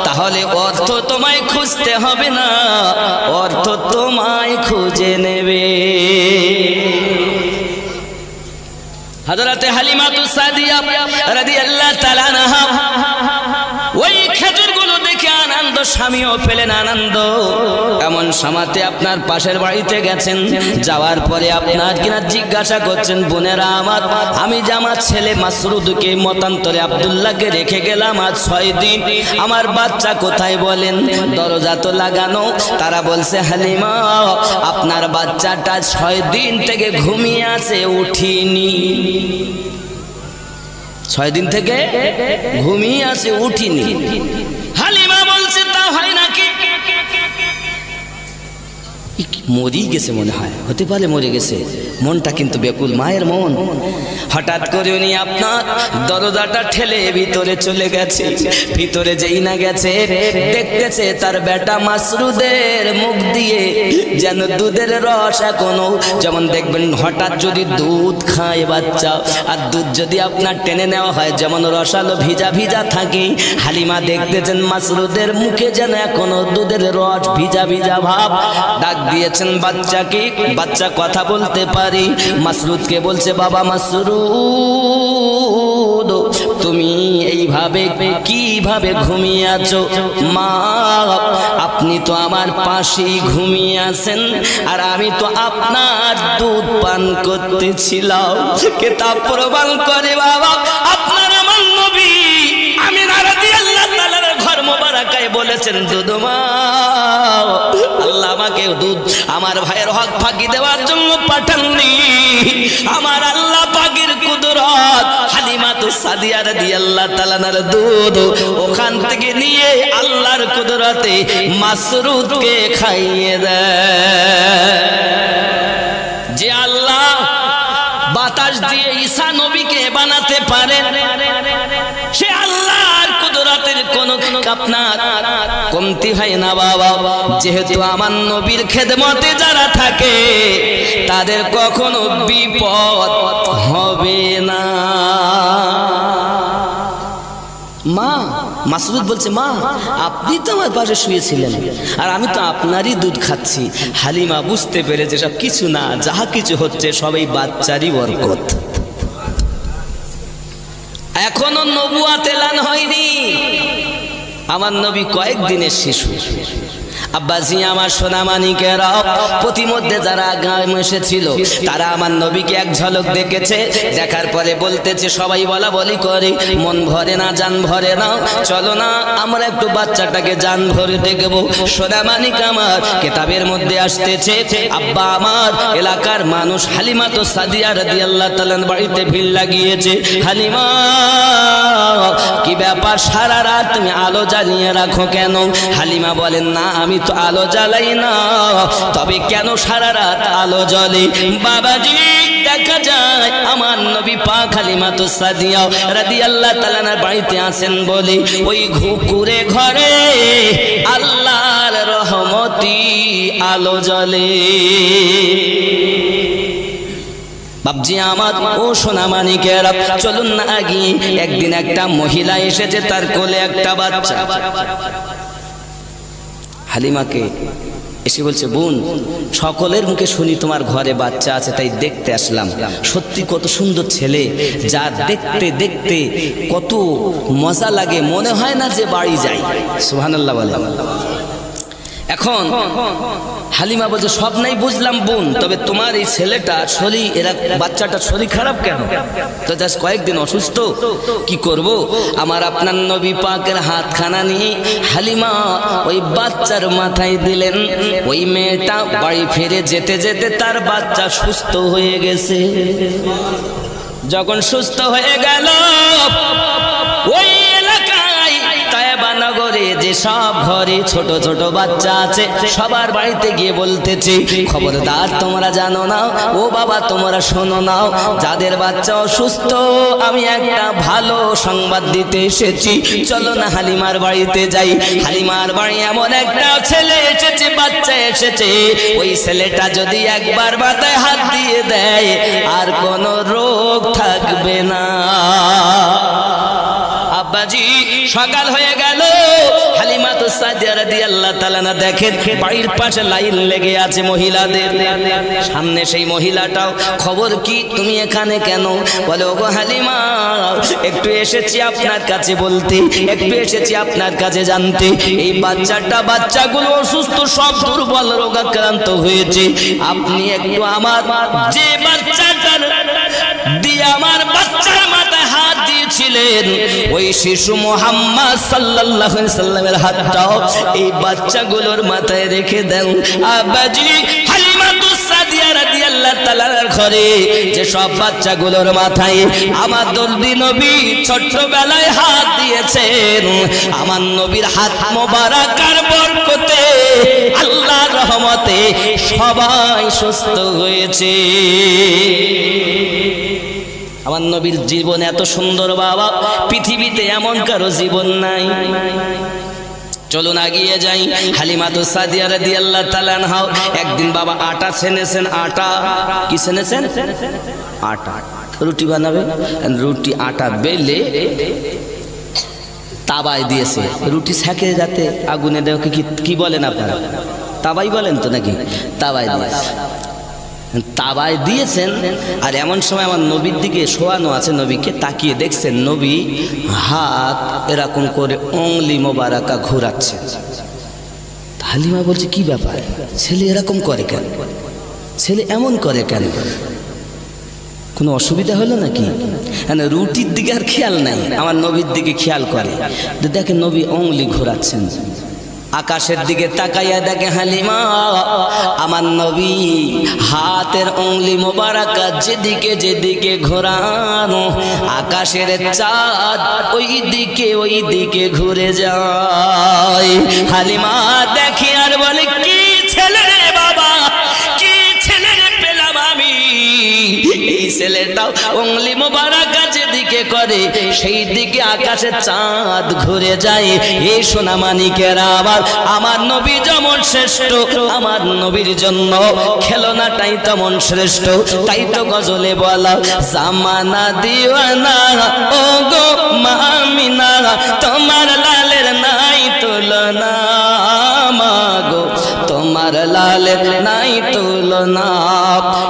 তাহলে অর্থ তোমায় খুঁজতে হবে না, অর্থ তোমায় খুঁজে নেবে। হযরতে হালিমাতু সাদিয়া রাদিয়াল্লাহু তাআলা আনহা ওই খেজুরগুলো দেখে আনন্দ, স্বামীও পেলেন আনন্দ। এমন সমাতে আপনার পাশের বাড়িতে গেছেন, যাওয়ার পরে আপনার কিনা জিজ্ঞাসা করছেন বোনেরা আমার, আমি যে আমার ছেলে মাসরুদকে মতান্তরে আব্দুল্লাহকে রেখে গেলাম আজ 6 দিন, আমার বাচ্চা কোথায় বলেন? দরজা তো লাগানো। তারা বলছে হালিমা আপনার বাচ্চাটা 6 দিন থেকে ঘুমিয়ে আছে, উঠিনি। 6 দিন থেকে ঘুমিয়ে আছে, উঠিনি। হালিমা বলছে তা হয় নাকি? মরি গেছে মনে হয়, হতে পারে মরে গেছে, মনটা কিন্তু বেকুল, মায়ের মন। হঠাৎ করে উনি আপনার দরজাটা ঠেলে ভিতরে চলে গেছে। ভিতরে যেই না গেছে দেখতেছে তার বেটা মাসরুদের মুখ দিয়ে যেন দুধের রস এখনো, যেমন দেখবেন হঠাৎ যদি দুধ খায় বাচ্চা আর দুধ যদি আপনার টেনে নেওয়া হয় যেমন রসালো ভিজা ভিজা থাকে, হালিমা দেখতেছেন মাসরুদের মুখে যেন এখনো দুধের রস ভিজা ভিজা ভাব। ডাক দিয়েছেন বাচ্চাকে, বাচ্চা কথা বলতে পারে। মাসরুদকে বলছে বাবা মাসরুদ তুমি এইভাবে কিভাবে ঘুমিয়ে আছো? মা আপনি তো আমার পাশেই ঘুমিয়ে আছেন আর আমি তো আপনার দুধ পান করতেছিলাম। কিতাব প্রমাণ করে বাবা আপনার আমার নবী আমিনা রাদিয়াল্লাহু তাআলার ঘর মোবারকায় বলে বলেছেন দুধ মা, আল্লাহ আমাকে দুধ আমার ভাইয়ের হক ফাঁকি দেওয়ার জন্য পাঠাননি। আমার আল্লাহ পাকের কুদরত হালিমাতুস সাদিয়া রাদিয়াল্লাহু তাআলা আনহার দুধ ওখান থেকে নিয়ে আল্লাহর কুদরতে মাসরুদকে খাইয়ে দেয়। যে আল্লাহ বাতাস দিয়ে ঈসা নবীকে বানাতে পারেন, সে আল্লাহর কুদরতের কোন আপনার কমতি হয় না বাবা। যেহেতু আমার নবীর খেদমতে যারা থাকে তাদের কখনো বিপদ হবে না। মা মাসরুদ বলছে, মা আপনি তো আমার পাশে শুয়েছিলেন আর আমি তো আপনারই দুধ খাচ্ছি। হালিমা বুঝতে পেরেছে সব কিছু না, যাহা কিছু হচ্ছে সবাই বাচ্চারই বরকত। এখনো নবুয়াত এলান হয়নি, আমার নবী কয়েকদিনের শিশু। আব্বাজি আমার সোনামানিকেরা প্রতিমধ্যে যারা গ্রাম এসেছিল তারা আমার নবীকে এক ঝলক দেখেছে, দেখার পরে বলতেছে, সবাই বলা বলি করে মন ভরে না জান ভরে না, চলো না আমরা একটু বাচ্চাটাকে জান ভরে দেখবো। সোনামানিক আমার কিতাবের মধ্যে আসতেছে, আব্বা আমার এলাকার মানুষ হালিমাতুস সাদিয়া রাদিয়াল্লাহু তাআলার বাড়িতে ভিড় লাগিয়েছে। হালিমা কি ব্যাপার, সারা রাত তুমি আলো জ্বালিয়ে রাখো কেন? হালিমা বলেন, না আমি তো আলো জ্বালাই না, তবে কেন সারা রাত আলো জ্বলে? বাবাজি দেখা যায় আমার নবী পাক হালিমাতুস সাদিয়া রাদিয়াল্লাহু তাআলা আনহার বাড়িতে আছেন বলে ওই ঘুকুরে ঘরে আল্লাহর রহমতি আলো জ্বলে। বাবজি আমার ও সোনামানিকেরা, চলুন না আগিয়ে। একদিন একটা মহিলা এসেছে, তার কোলে একটা বাচ্চা। হালিমাকে এসে বলছে, বোন সকলের মুখে শুনি তোমার ঘরে বাচ্চা আছে, তাই দেখতে আসলাম। সত্যি কত সুন্দর ছেলে, যা দেখতে দেখতে কত মজা লাগে, মনে হয় না যে বাড়ি যাই। সুবহানাল্লাহ বলে। এখন হালিমা বলছে, সব নাই বুঝলাম বোন, তবে তোমার এই ছেলেটা শরীর, এরা বাচ্চাটা শরীর খারাপ কেন? তো জাস্ট কয়েকদিন অসুস্থ, কি করব? আমার আপনার নবী পাকের হাতখানা নিয়ে হালিমা ওই বাচ্চার মাথায় দিলেন। ওই মেয়েটা বাড়ি ফিরে যেতে যেতে তার বাচ্চা সুস্থ হয়ে গেছে। যখন সুস্থ হয়ে গেল, ওই নগরে যে সব ঘরে ছোট ছোট বাচ্চা আছে সবার বাড়িতে গিয়ে বলতেছে, খবরদার তোমরা জানো না, ও বাবা তোমরা শোনো না, যাদের বাচ্চা অসুস্থ আমি একটা ভালো সংবাদ দিতে এসেছি, চলো না হালিমার বাড়িতে যাই। হালিমার বাড়ি এমন একটা ছেলে এসেছে, বাচ্চা এসেছে, ওই ছেলেটা যদি একবার মাথায় হাত দিয়ে দেয় আর কোনো রোগ থাকবে না। আব্বাজি সকাল হয়ে গেল, হালিমাতুস সাদিয়া রাদিয়াল্লাহু তাআলা আনহা দেখেন বাড়ির পাশে লাইন লেগে আছে মহিলাদের। সামনে সেই মহিলাটাও, খবর কি, তুমি এখানে কেন? বলে, ওগো হালিমা, একটু এসেছি আপনার কাছে বলতে, একটু এসেছি আপনার কাছে জানতে। এই বাচ্চাগুলো অসুস্থ, সব দুর্বল রোগাক্রান্ত হয়েছে, আপনি একটু আমার যে বাচ্চাটার দিয়ে আমার বাচ্চার মাথায় হাত দিয়েছিলেন ওই শিশু মুহাম্মদ সাল্লাল্লাহু আলাইহি সাল্লামের হাতটাও এই বাচ্চাগুলোর মাথায় রেখে দেন। আব্বাজি হালিমাতুস সাদিয়া রাদিয়াল্লাহু তাআলার ঘরে যে সব বাচ্চাগুলোর মাথায় আমার দরদি নবী ছোটবেলায় হাত দিয়েছেন, আমার নবীর হাত মোবারকার বরকতে আল্লাহর রহমতে সবাই সুস্থ হয়েছে। আমার নবীর জীবন এত সুন্দর বাবা, পৃথিবীতে এমন কারো জীবন নাই। চলুন এগিয়ে যাই। হালিমাতুস সাদিয়া রাদিয়াল্লাহু তাআলা আনহা একদিন বাবা আটা ছেনেছেন। আটা কি ছেনেছেন? আটা রুটি বানাবে। রুটি আটা বেলে তাওয়ায় দিয়েছে, রুটি সেকে যাতে আগুনে দেওয়া, কি বলেন আপনারা? তাওয়াই বলেন তো নাকি? তাওয়ায় দিয়েছে, তাওয়ায় দিয়েছেন। আর এমন সময় আমার নবীর দিকে শোয়ানো আছে, নবীকে তাকিয়ে দেখছেন নবী হাত এরকম করে অংলি মোবারকা ঘোরাচ্ছেন। হালিমা বলছে, কি ব্যাপার, ছেলে এরকম করে কেন? ছেলে এমন করে কেন? কোনো অসুবিধা হলো নাকি? রুটির দিকে আর খেয়াল নাই, আমার নবীর দিকে খেয়াল করে। দেখেন নবী অংলি ঘোরাচ্ছেন। আকাশের দিকে তাকাইয়া দেখে হালিমা আমার নবী হাতের উংলি মোবারক যেদিকে যেদিকে ঘোরানো আকাশের চাঁদ ওই দিকে ঘুরে যায়। হালিমা দেখে আর বলে, কি ছেলে রে বাবা, কি ছেলে রে পেলাম আমি। এই ছেলেটাও উংলি মোবারক যেদিকে করে সেই দিকে আকাশে চাঁদ ঘুরে যায়। এই সোনা মানিকেরা আমার নবী যেমন শ্রেষ্ঠ, আমার নবীর জন্য খেলনাটাই তেমন শ্রেষ্ঠ। তাই তো গজলে বলা, জামানা দিওয়ানা ও গো মামিনা, তোমার লালের নাই তুলনা, মাগো তোমার লালের নাই তুলনা।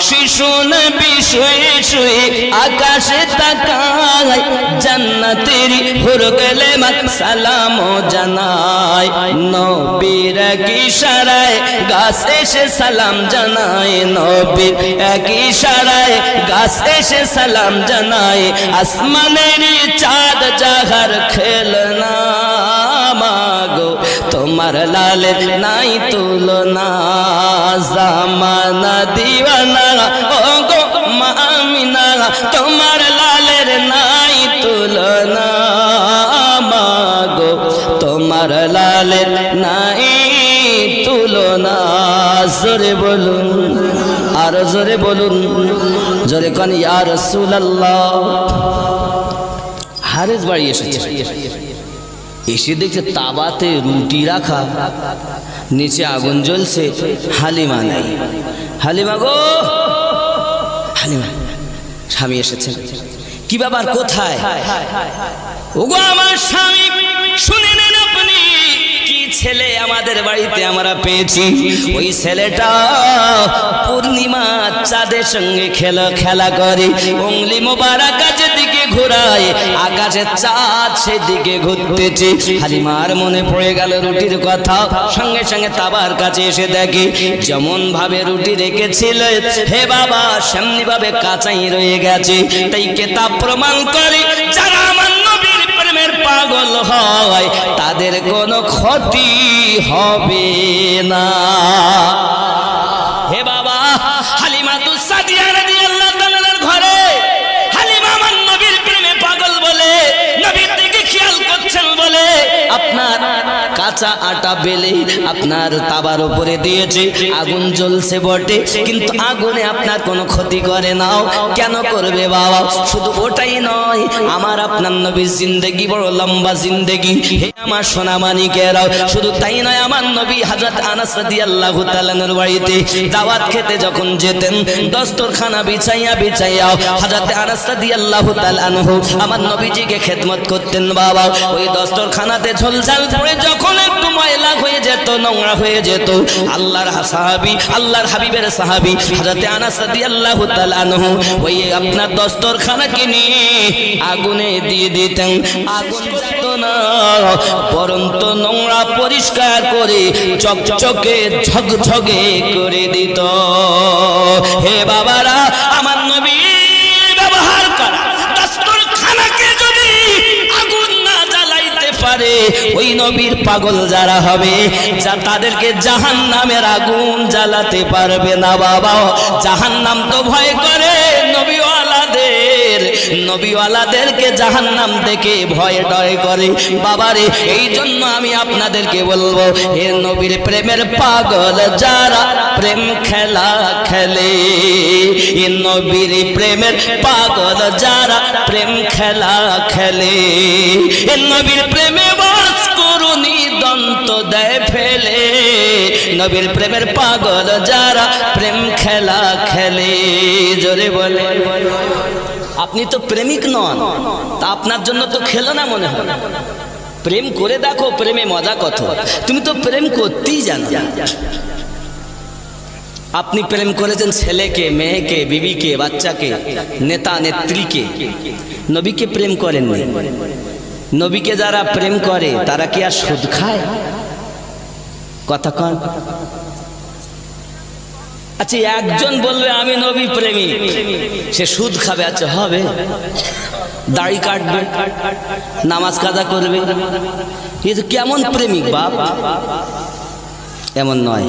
শিশু নবী শুয়ে শুয়ে আকাশে তাকায়, জান্নাতের হুরগুলে মাক সালাম জানায়। নবীর এক ইশারায় গাছ এসে সালাম জানায়, নবীর এক ইশারায় গাছ এসে সালাম জানায়। আসমানের চাঁদ জাহার খেলনা, মাগো তোমার লালের নাই তুলনা। জামানা দিওয়ানা ও গো মামিনা, তোমার লালের নাই তুলনা, মাগো তোমার লালের নাই তুলনা। জোরে বলুন, আরো জোরে বলুন, জোরে কোন ইয়া রাসূলুল্লাহ। হারেস বাড়ি এসেছে, এসে দেখছে তাবাতে রুটি রাখা, নিচে আগুন জ্বলছে, হালিমা নাই। হালিমা গো, হালিমা, স্বামী এসেছে। কি ব্যাপার, কোথায়? ওগো আমার স্বামী, শুনে নেন আপনি, কি ছেলে আমাদের বাড়িতে আমরা পেয়েছি। ওই ছেলেটা পূর্ণিমা চাঁদের সঙ্গে খেলা করে, উংলি মোবারক যেদিকে ঘোরায় আকাশে চাঁদ সেদিকে ঘুরতেছে। হালিমার মনে পড়ে গেল রুটির কথা, সঙ্গে সঙ্গে তাবার কাছে এসে দেখে যেমন ভাবে রুটি রেখেছিল, হে বাবা সেমনি ভাবে কাঁচাই রয়ে গেছে। তাই কেতাব প্রমাণ করে, যারা আমার নবীর প্রেমের পাগল হয় তাদের কোনো ক্ষতি হবে না। হে বাবা, হালিমা সাদিয়া রাদিয়াল্লাহু তাআলার ঘরে হালিমা আমার নবীর প্রেমে পাগল বলে, নবীর দিকে খেয়াল করছেন বলে আপনার কাঁচা আটা বেলে আপনার তাবার উপরে দিয়েছে, আগুন জ্বলছে বটে কিন্তু আগুনে আপনার কোনো ক্ষতি করে নাও। কেন করবে বাবা? শুধু ওটাই নয়, আমার আপনার নবীর জিন্দেগি বড় লম্বা জিন্দেগি। হে আমার সোনা মানিকেরাও, শুধু তাই নয়, আমার নবী হযরত আনাস রাদিয়াল্লাহু তাআলার বাড়িতে দাওয়াত খেতে যখন যেতেন, দস্তরখানা বিছাইয়া হযরত আনাস রাদিয়াল্লাহু তাআলা আনহু আমার নবীজিকে খেদমত করতেন বাবা। ওই দস্তরখানাতে ঝোলঝাল পড়ে যখন একটু ময়লা হয়ে যেত, নোংরা হয়ে যেত, আল্লাহর সাহাবী, আল্লাহর হাবিবের সাহাবী হযরত আনাস রাদিয়াল্লাহু তাআলা আনহু ওই আপনার দস্তরখানাকে নিয়ে আগুনে দিয়ে দিতেন। আগুন জ্বলতো না, বরঞ্চ নোংরা পরিষ্কার করে চকচকে ঝকঝকে করে দিত। হে বাবারা, আমার নবী ব্যবহার করা দস্তরখানাকে যদি আগুন না জ্বালাইতে পারে, ওই নবীর পাগল যারা হবে তাদেরকে জাহান্নামের আগুন জ্বালাতে পারবে না বাবা। জাহান্নাম তো ভয় করে নবীওয়ালাদেরকে জাহান্নাম দেখে ভয় ডয় করে বাবারে। এই জন্য আমি আপনাদেরকে বলবো, হে নবীর প্রেমের পাগল যারা প্রেম খেলা খেলে, হে নবীর প্রেমের পাগল যারা প্রেম খেলা খেলে, হে নবীর প্রেমে বাস করুনি দন্ত দেয় ফেলে। নবীর প্রেমের পাগল যারা প্রেম খেলা খেলে, জোরে বলে। আপনি তো প্রেমিক নন, তা আপনার জন্য তো খেলনা মনে হয়। প্রেম করে দেখো, প্রেমে মজা কত। তুমি তো প্রেম করতেই জানো। আপনি প্রেম করেছেন ছেলেকে, মেয়েকে, বিবিকে, বাচ্চাকে, নেতা নেত্রীকে, নবীকে প্রেম করেননি। নবীকে যারা প্রেম করে তারা কি আর সুদ খায়? কথা কন। আচ্ছা একজন বলবে আমি নবী প্রেমী, সে সুদ খাবে, আচ্ছা হবে, দাড়ি কাটবে, নামাজ কাজা করবে, এ তো কেমন প্রেমিক বাপ? এমন নয়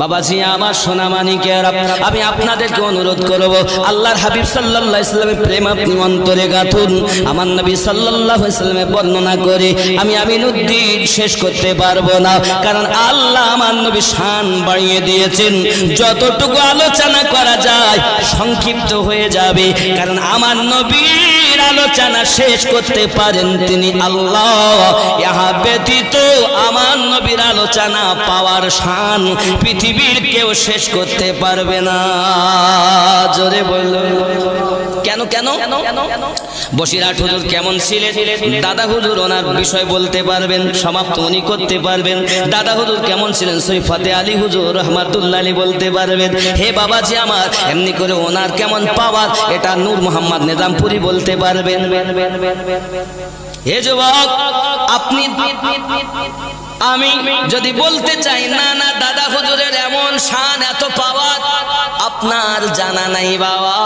বাবাজি আমার সোনা মানিকেরা, আমি আপনাদেরকে অনুরোধ করব আল্লাহর হাবিব সাল্লাল্লাহু আলাইহি ওয়াসাল্লামের প্রেম আপনি অন্তরে গাঁথুন। আমার নবী সাল্লাল্লাহু আলাইহি ওয়াসাল্লামের বর্ণনা করে আমি আমিনুদ্দিন শেষ করতে পারবো না, কারণ আল্লাহ আমার নবী শান বাড়িয়ে দিয়েছেন। যতটুকু আলোচনা করা যায় সংক্ষিপ্ত হয়ে যাবে, কারণ আমার নবীর আলোচনা শেষ করতে পারেন তিনি আল্লাহ। ইহা ব্যতীত আমার নবীর আলোচনা পাওয়ার শান পৃথিবীর কেউ শেষ করতে পারবে না। জোরে বলল কেন কেন? বসিরহাট হুজুর কেমন ছিলেন? দাদা হুজুর ওনার বিষয় বলতে পারবেন, সমাপ্ত উনি করতে পারবেন। দাদা হুজুর কেমন ছিলেন? সৈয়দ আলী হুজুর রহমাতুল্লাহ আলাইহি বলতে পারবেন। হে বাবাজি আমার, এমনি করে ওনার কেমন পাওয়ার এটা নূর মোহাম্মদ নিজামপুরি বলতে পারবেন। হে যুবক, আপনি আমি যদি বলতে চাই না না দাদা হুজুরের এমন শান এত পাওয়ার, আপনার জানা নাই বাবা,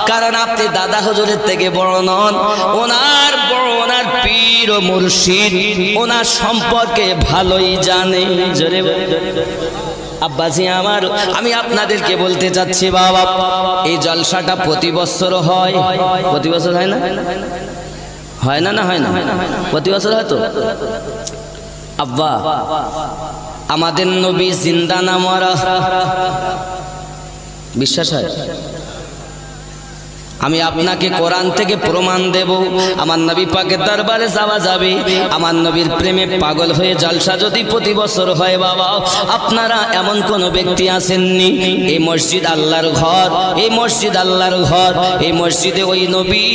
কারণ আপনি দাদা হুজুরের থেকে বড় নন। ওনার বড়, ওনার পীর ও মুর্শিদ ওনার সম্পর্কে ভালোই জানে। জোরে আব্বাজি আমার, আমি আপনাদেরকে বলতে চাচ্ছি বাবা, এই জলসাটা প্রতি বছর হয়। প্রতি বছর হয় না? হয় না? না হয় না? প্রতি বছর হয় তো? আব্বা, আমাদের নবী জিন্দা না মরা? বিশ্বাস হয়? আমি আপনাকে কোরআন থেকে প্রমাণ দেব। আমার নবী পাকের দরবারে যাওয়া যাবে, আমার নবীর প্রেমে পাগল হয়ে জলসা যদি প্রতি বছর হয় বাবা, আপনারা এমন কোন ব্যক্তি আসেননি? এই মসজিদ আল্লাহর ঘর, এই মসজিদ আল্লাহর ঘর, এই মসজিদে ওই নবী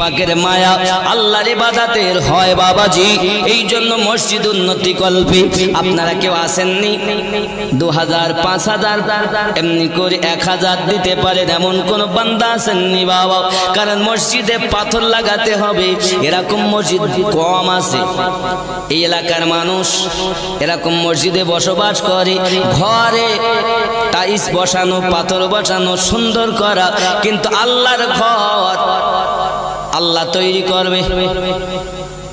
পাকের মায়া আল্লাহর ইবাদতের হয় বাবাজি। এই জন্য মসজিদ উন্নতি কল্পে আপনারা কেউ আসেননি? 2000 5000 এমনি করে 1000 দিতে পারেন এমন কোন বান্দা আসেননি বাবা? কারণ মসজিদে পাথর লাগাতে হবে এরকম মসজিদ কম আছে। এই এলাকার মানুষ এরকম মসজিদে বসবাস করে, ঘরে টাইলস বসানো, পাথর বসানো, সুন্দর করা, কিন্তু আল্লাহর ঘর আল্লাহ তৈরি করবে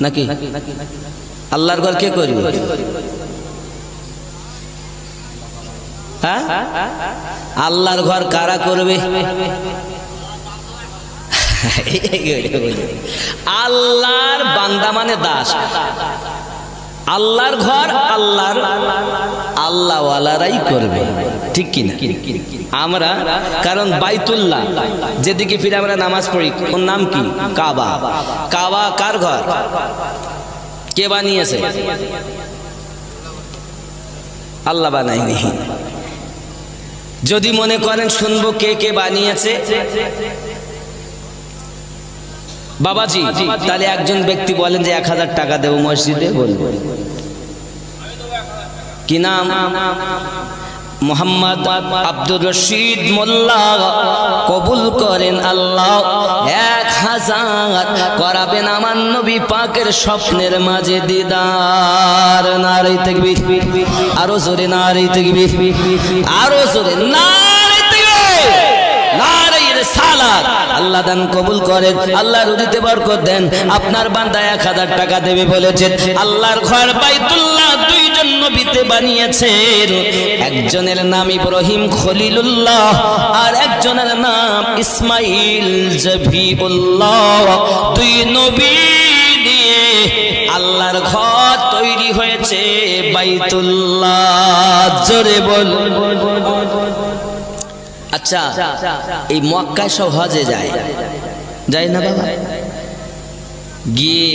নাকি? আল্লাহর ঘর কে করবে? হ্যাঁ, আল্লাহর ঘর কারা করবে? আল্লাহর বান্দা মানে দাস। আল্লাহর ঘর আল্লাহর আল্লাহওয়ালারাই করবে, ঠিক কিনা? আমরা, কারণ বাইতুল্লাহ যেদিকে ফিরে আমরা নামাজ পড়ি ওর নাম কি? কাবা। কাবা কার ঘর? কে বানিয়েছে? আল্লাহ বানায়নি। যদি মনে করেন শুনবো কে কে বানিয়েছে বাবাজি, তাহলে একজন ব্যক্তি বলেন যে 1000 টাকা দেবো মসজিদে, বলবো কি নাম? মোহাম্মদ আব্দুর রশিদ মোল্লা। কবুল করেন আল্লাহ। 1000 করাবেন আমার নবী পাকের স্বপ্নের মাঝে দিদার। নারে তাকবীর, আরো জোরে নারে তাকবীর, আরো জোরে নারে তাকবীর, নারে রিসালাত। আল্লাহ দান কবুল করেন, আল্লাহ রুজিতে বরকত দেন। আপনার বান্দা 1000 টাকা দেবে বলেছেন। আল্লাহর ঘর বাইতুল্লাহ দুইজন নবীতে বানিয়েছেন, একজনের নাম ইব্রাহিম খলিলুল্লাহ আর একজনের নাম ইসমাইল জবিউল্লাহ। দুই নবী দিয়ে আল্লাহর ঘর তৈরি হয়েছে বাইতুল্লাহ। জোরে বল। আচ্ছা, এই মক্কায় সব হজে যায় না বাবা? গিয়ে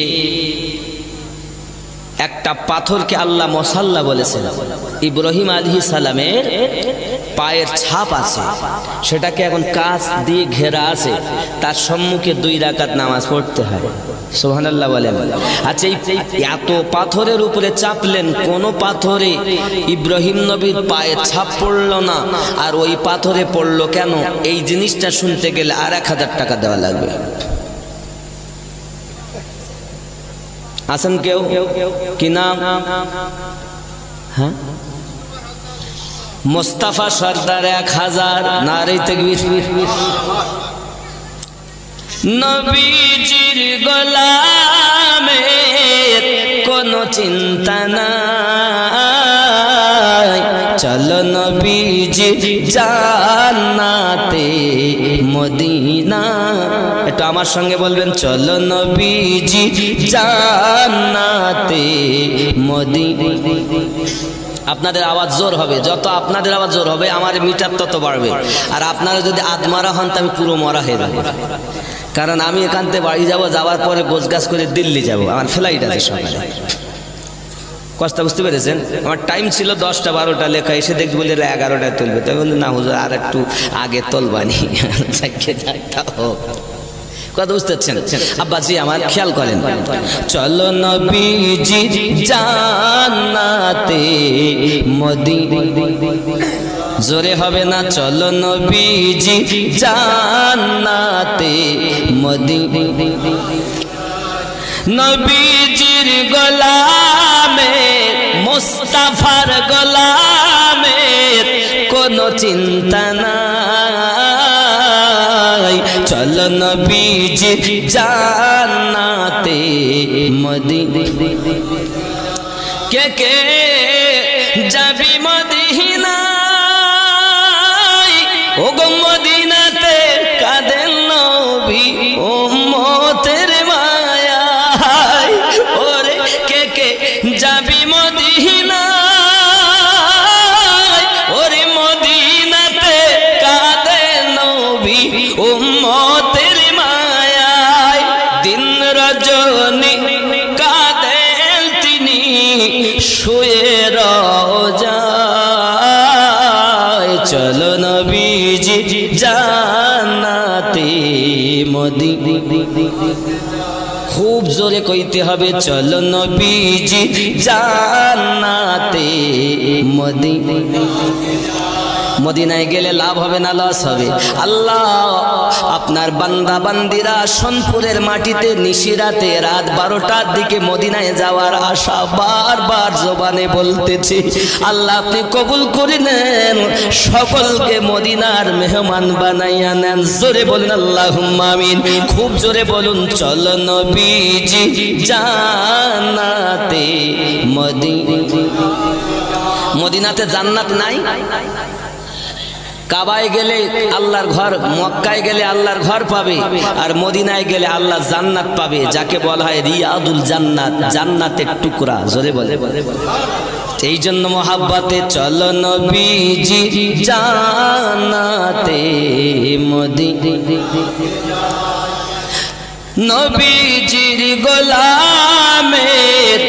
একটা পাথরকে আল্লাহ মসাল্লা বলেছেন। ইব্রাহিম আলাইহিস সালামের পায়ের ছাপ আছে, সেটাকে এখন কাঁচ দিয়ে ঘেরা আছে, তার সম্মুখে 2 রাকাত নামাজ পড়তে হয়। সুবহানাল্লাহ বলেন। আচ্ছা, এত পাথরের উপরে চাপলেন, কোন পাথরে ইব্রাহিম নবীর পায়ের ছাপ পড়লো না, আর ওই পাথরে পড়লো কেন? এই জিনিসটা শুনতে গেলে আর 1000 টাকা দেওয়া লাগবে। আছেন কেউ? কি নাম? হ্যাঁ, মোস্তাফা সর্দার 1000 নারে তাকবীর। নবীজির গোলামের কোনো চিন্তা নাই, চলো নবীজি জান্নাতে মদিনা। একটু আমার সঙ্গে বলবেন, চলো নবীজি জান্নাতে মদিনা। আপনাদের আওয়াজ জোর হবে, যত আপনাদের আওয়াজ জোর হবে আমার মিটার তত বাড়বে। আর আপনারা যদি আদমারা হন তো আমি পুরো মরা হয়ে যাবো, কারণ আমি এখান থেকে বাড়ি যাব, যাওয়ার পরে গোছগাছ করে দিল্লি যাব, আমার ফ্লাইট আছে সকালে। কষ্ট বুঝতে পেরেছেন? আমার টাইম ছিল 10টা 12টা লেখা, এসে দেখবি বলে 11টায় তুলবে। তাই বললি না হুজুর আর একটু আগে তুলবানি, কথা বুঝতে পারছেন? আব্বাজি আমার খেয়াল করেন, চলো নবীজি জান্নাতে মদিনা। জোরে হবে না, চলো নবীজি জান্নাতে মদিনা। নবীজির গোলামের মুস্তাফার গোলামের কোনো চিন্তা নাই, চলো নবীজি জান্নাতে মদিনা। কে কে যাবি মদিনা, ও গো মদিনাতে কাঁদেন নবী উম্মতের মায়ায়। ওরে কে কে যাবি মদিনা, ওরে মদিনাতে কাঁদেন নবী উম্মতের মায়ায়। দিন রজনী কাঁদেন তিনি শুয়ে রোজায়, চলো নবীজি জান্নাতে মদিনা। খুব জোরে কইতে হবে, চলো নবীজি জান্নাতে মদিনা। মদিনায় গেলে লাভ হবে না লস হবে? আল্লাহ আপনার বান্দা বান্দিরা সোনপুরের মাটিতে নিশিরাতে রাত 12টার দিকে মদিনায় যাওয়ার আশা বারবার জবানে বলতেছে। আল্লাহ আপনি কবুল করে নেন, সকলকে মদিনার মেহমান বানাইয়া নেন। জোরে বলুন আল্লাহুম্মা আমিন। খুব জোরে বলুন, চলো নবীজি জান্নাতে মদিনা। মদিনাতে জান্নাত নাই? কাবায় গেলে আল্লাহর ঘর, মক্কায় গেলে আল্লাহর ঘর পাবে, আর মদিনায় গেলে আল্লাহ জান্নাত পাবে, যাকে বলা হয় রিয়াদুল জান্নাত, জান্নাতের টুকরা। জোরে বলে। এই জন্য মোহাব্বতে চলো নবীজি জান্নাতে মদিনা। নবীজির গোলামের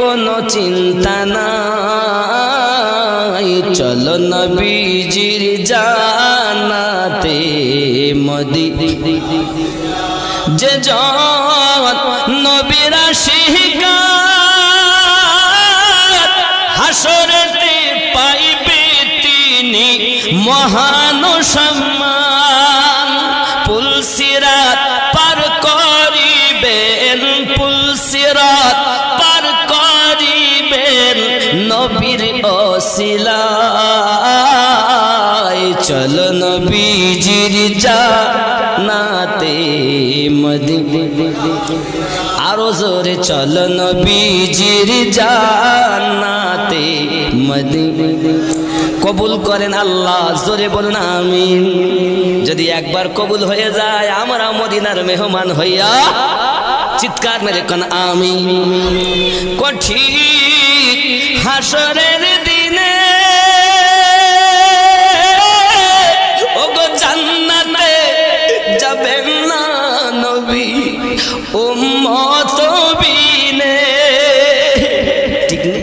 কোনো চিন্তা নাই, চলো নবীজির জান্নাতে মদিনা। যে জন নবীর আশিকার হাসরেতে পাইবে তিনি মহান সম্মান। পুলসিরাত পার করিবেন, পুলসিরাত পার করিবেন নবীর ওসিলায়, চলো নবীজির জান্নাতে মদিনা। আরো জোরে, চলো নবীজির জান্নাতে মদিনা। কবুল করেন আল্লাহ, জোরে বলুন আমিন। যদি একবার কবুল হয়ে যায়, আমরা মদিনার মেহমান হইয়া চিৎকার মেরে কোন আমিন। কঠিন হাসরের দিনে ওগো জান্নাতে যাবেন না নবী উম্মত বিনে। ঠিক নেই?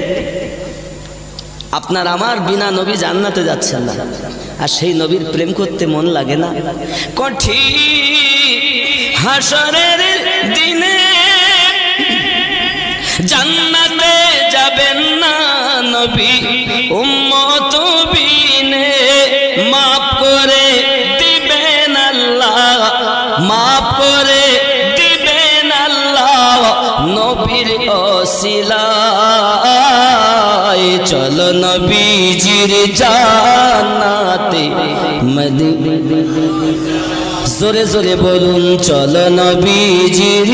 আপনার আমার বিনা নবী জান্নাতে যাচ্ছেন না, আর সেই নবীর প্রেম করতে মন লাগে না? কঠিন হাসরের দিনে জান্নাতে যাবেন না নবী উম্মত বিনে। মাফ করে দিবেন আল্লাহ, মাফ করে দিবেন আল্লাহ নবীর ওসিলায়, চলো নবীজির জান্নাতে মদিনা জোরে জোরে বলুন চলো নবীজির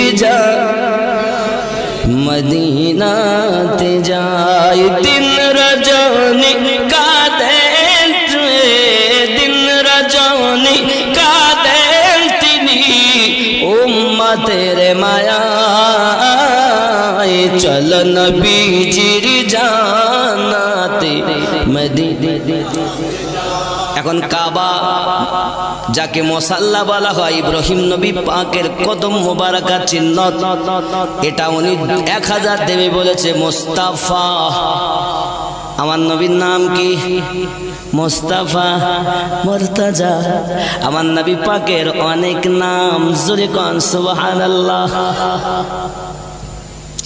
মদিনাতে যাই দিন রজনী কাঁদেন দিন রজনী কাঁদেন তিনি উম্মতের মায়ায় চলো নবীজির জান্নাতে মদিনা। এখন কাবা যাকে মুসাল্লা বলা হয় ইব্রাহিম নবী পাকের কদম মোবারকার চিহ্ন, এটা উনি 1000 দেবে বলেছে মুস্তাফা। আমার নবীর নাম কি? মুস্তাফা মুর্তজা। আমার নবী পাকের অনেক নাম, জোরে কোন সুবহানাল্লাহ।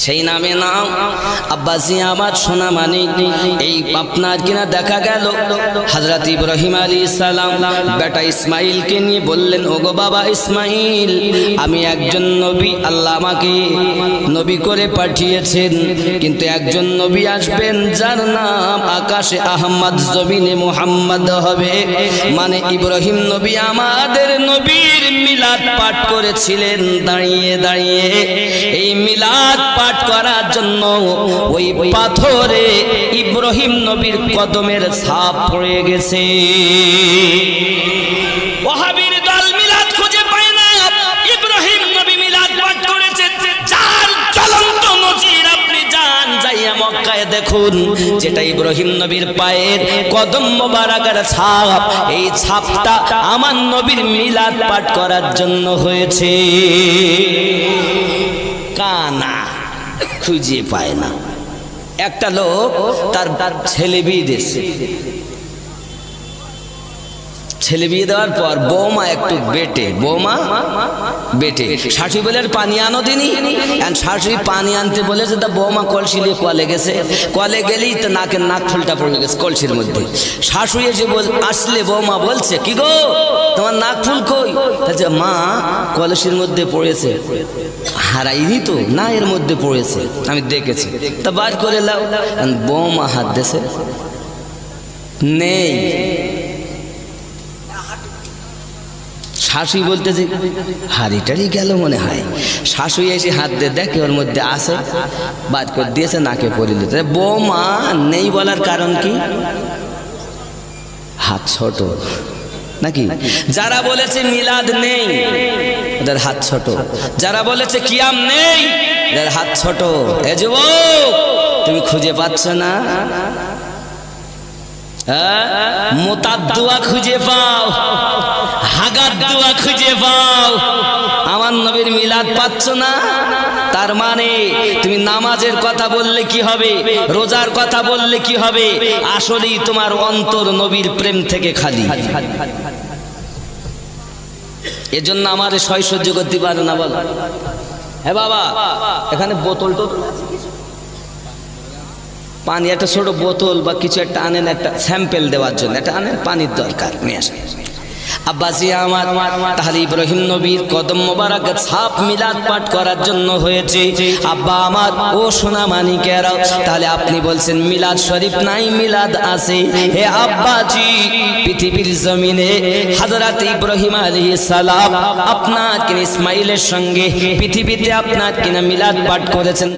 সেই নামে নাম আব্বাসি আমার সোনা মানিক। এই আপনার কিনা দেখা গেল হযরত ইব্রাহিম আলাইহিস সালাম বেটা ইসমাইলকে নিয়ে বললেন, ওগো বাবা ইসমাইল, আমি একজন নবী, আল্লাহ আমাকে নবী করে পাঠিয়েছেন, কিন্তু একজন নবী আসবেন যার নাম আকাশে আহমদ জমিনে মুহাম্মদ হবে। মানে ইব্রাহিম নবী আমাদের নবীর মিলাদ পাঠ করেছিলেন দাঁড়িয়ে দাঁড়িয়ে। এই মিলাদ পাঠ করার জন্য ওই পাথরে ইব্রাহিম নবীর কদমের ছাপ পড়ে গেছে। ওয়াহাবীর দল মিলাদ খুঁজে পায় না, ইব্রাহিম নবী মিলাদ পাঠ করেছেন। যার জ্বলন্ত নজির আপনি যান যাইয়া মক্কায় দেখুন, যেটা ইব্রাহিম নবীর পায়ের কদম মোবারকের ছাপ, এই ছাপটা আমার নবীর মিলাদ পাঠ করার জন্য হয়েছে। কানা খুঁজে পায় না। একটা লোক তার ছেলে বিয়ে দিয়েছে, ছেলে বিয়ে দেওয়ার পর বৌমা একটু বেটে, বৌমা বেটে শাশুড়ি বলে পানি আনো দিনি, শাশুড়ি পানি আনতে বলেছে, তা বৌমা কলসি নিয়ে কলে গেছে, কলে গেলেই তো নাকের নাক ফুলটা পড়ে গেছে কলসির মধ্যে। শাশুড়ি এসে আসলে বৌমা বলছে, কি গো তোমার নাক ফুল কই? বলছে, মা কলসির মধ্যে পড়েছে। হারাইনি তো না, এর মধ্যে পড়েছে, আমি দেখেছি। তা বার করে লাও। বৌমা হাত দেছে, নেই। শাশুড়ি বলতেছে, হাড়িটারি গেল মনে হয়। শাশুড়ি এসে হাত দিয়ে দেখে ওর মধ্যে আছে, বাদ করে দিয়েছে, নাকে পড়ে দিতে। বৌমা নেই বলার কারণ কি? হাত ছোট নাকি? যারা বলেছে মিলাদ নেই ওদের হাত ছোট, যারা বলেছে কিয়াম নেই ওদের হাত ছোট। এ যুবক, তুমি খুঁজে পাচ্ছ না? মোতার দোয়া খুঁজে পাও, হাগার দোয়া খুঁজে পাও, আমার নবীর মিলাদ পাচ্ছ না? তার মানে তুমি নামাজের কথা বললে কি হবে, রোজার কথা বললে কি হবে? আসলেই তোমার অন্তর নবীর প্রেম থেকে খালি। এজন্য আমার সয় সহ্য করতে পারো না, বলো। হ্যাঁ বাবা, এখানে বোতল টোতল আছে, পানি একটা ছোট বোতল বা কিছু একটা আনেন, একটা স্যাম্পেল দেওয়ার জন্য একটা আনেন, পানির দরকার, নিয়ে আসেন। আব্বাসি আমার, তাহলে ইব্রাহিম নবীর কদম মোবারকের ছাপ মিলাদ পাঠ করার জন্য হয়েছে। আব্বা আমার, ও সোনা মানিকেরাও, তাহলে আপনি বলছেন মিলাদ শরীফ নাই, মিলাদ আছে। হে আব্বাজি, পৃথিবীর জমিনে হযরত ইব্রাহিম আলাইহিস সালাম আপনার কিনা ইসমাইলের সঙ্গে পৃথিবীতে আপনার কিনা মিলাদ পাঠ করেছেন।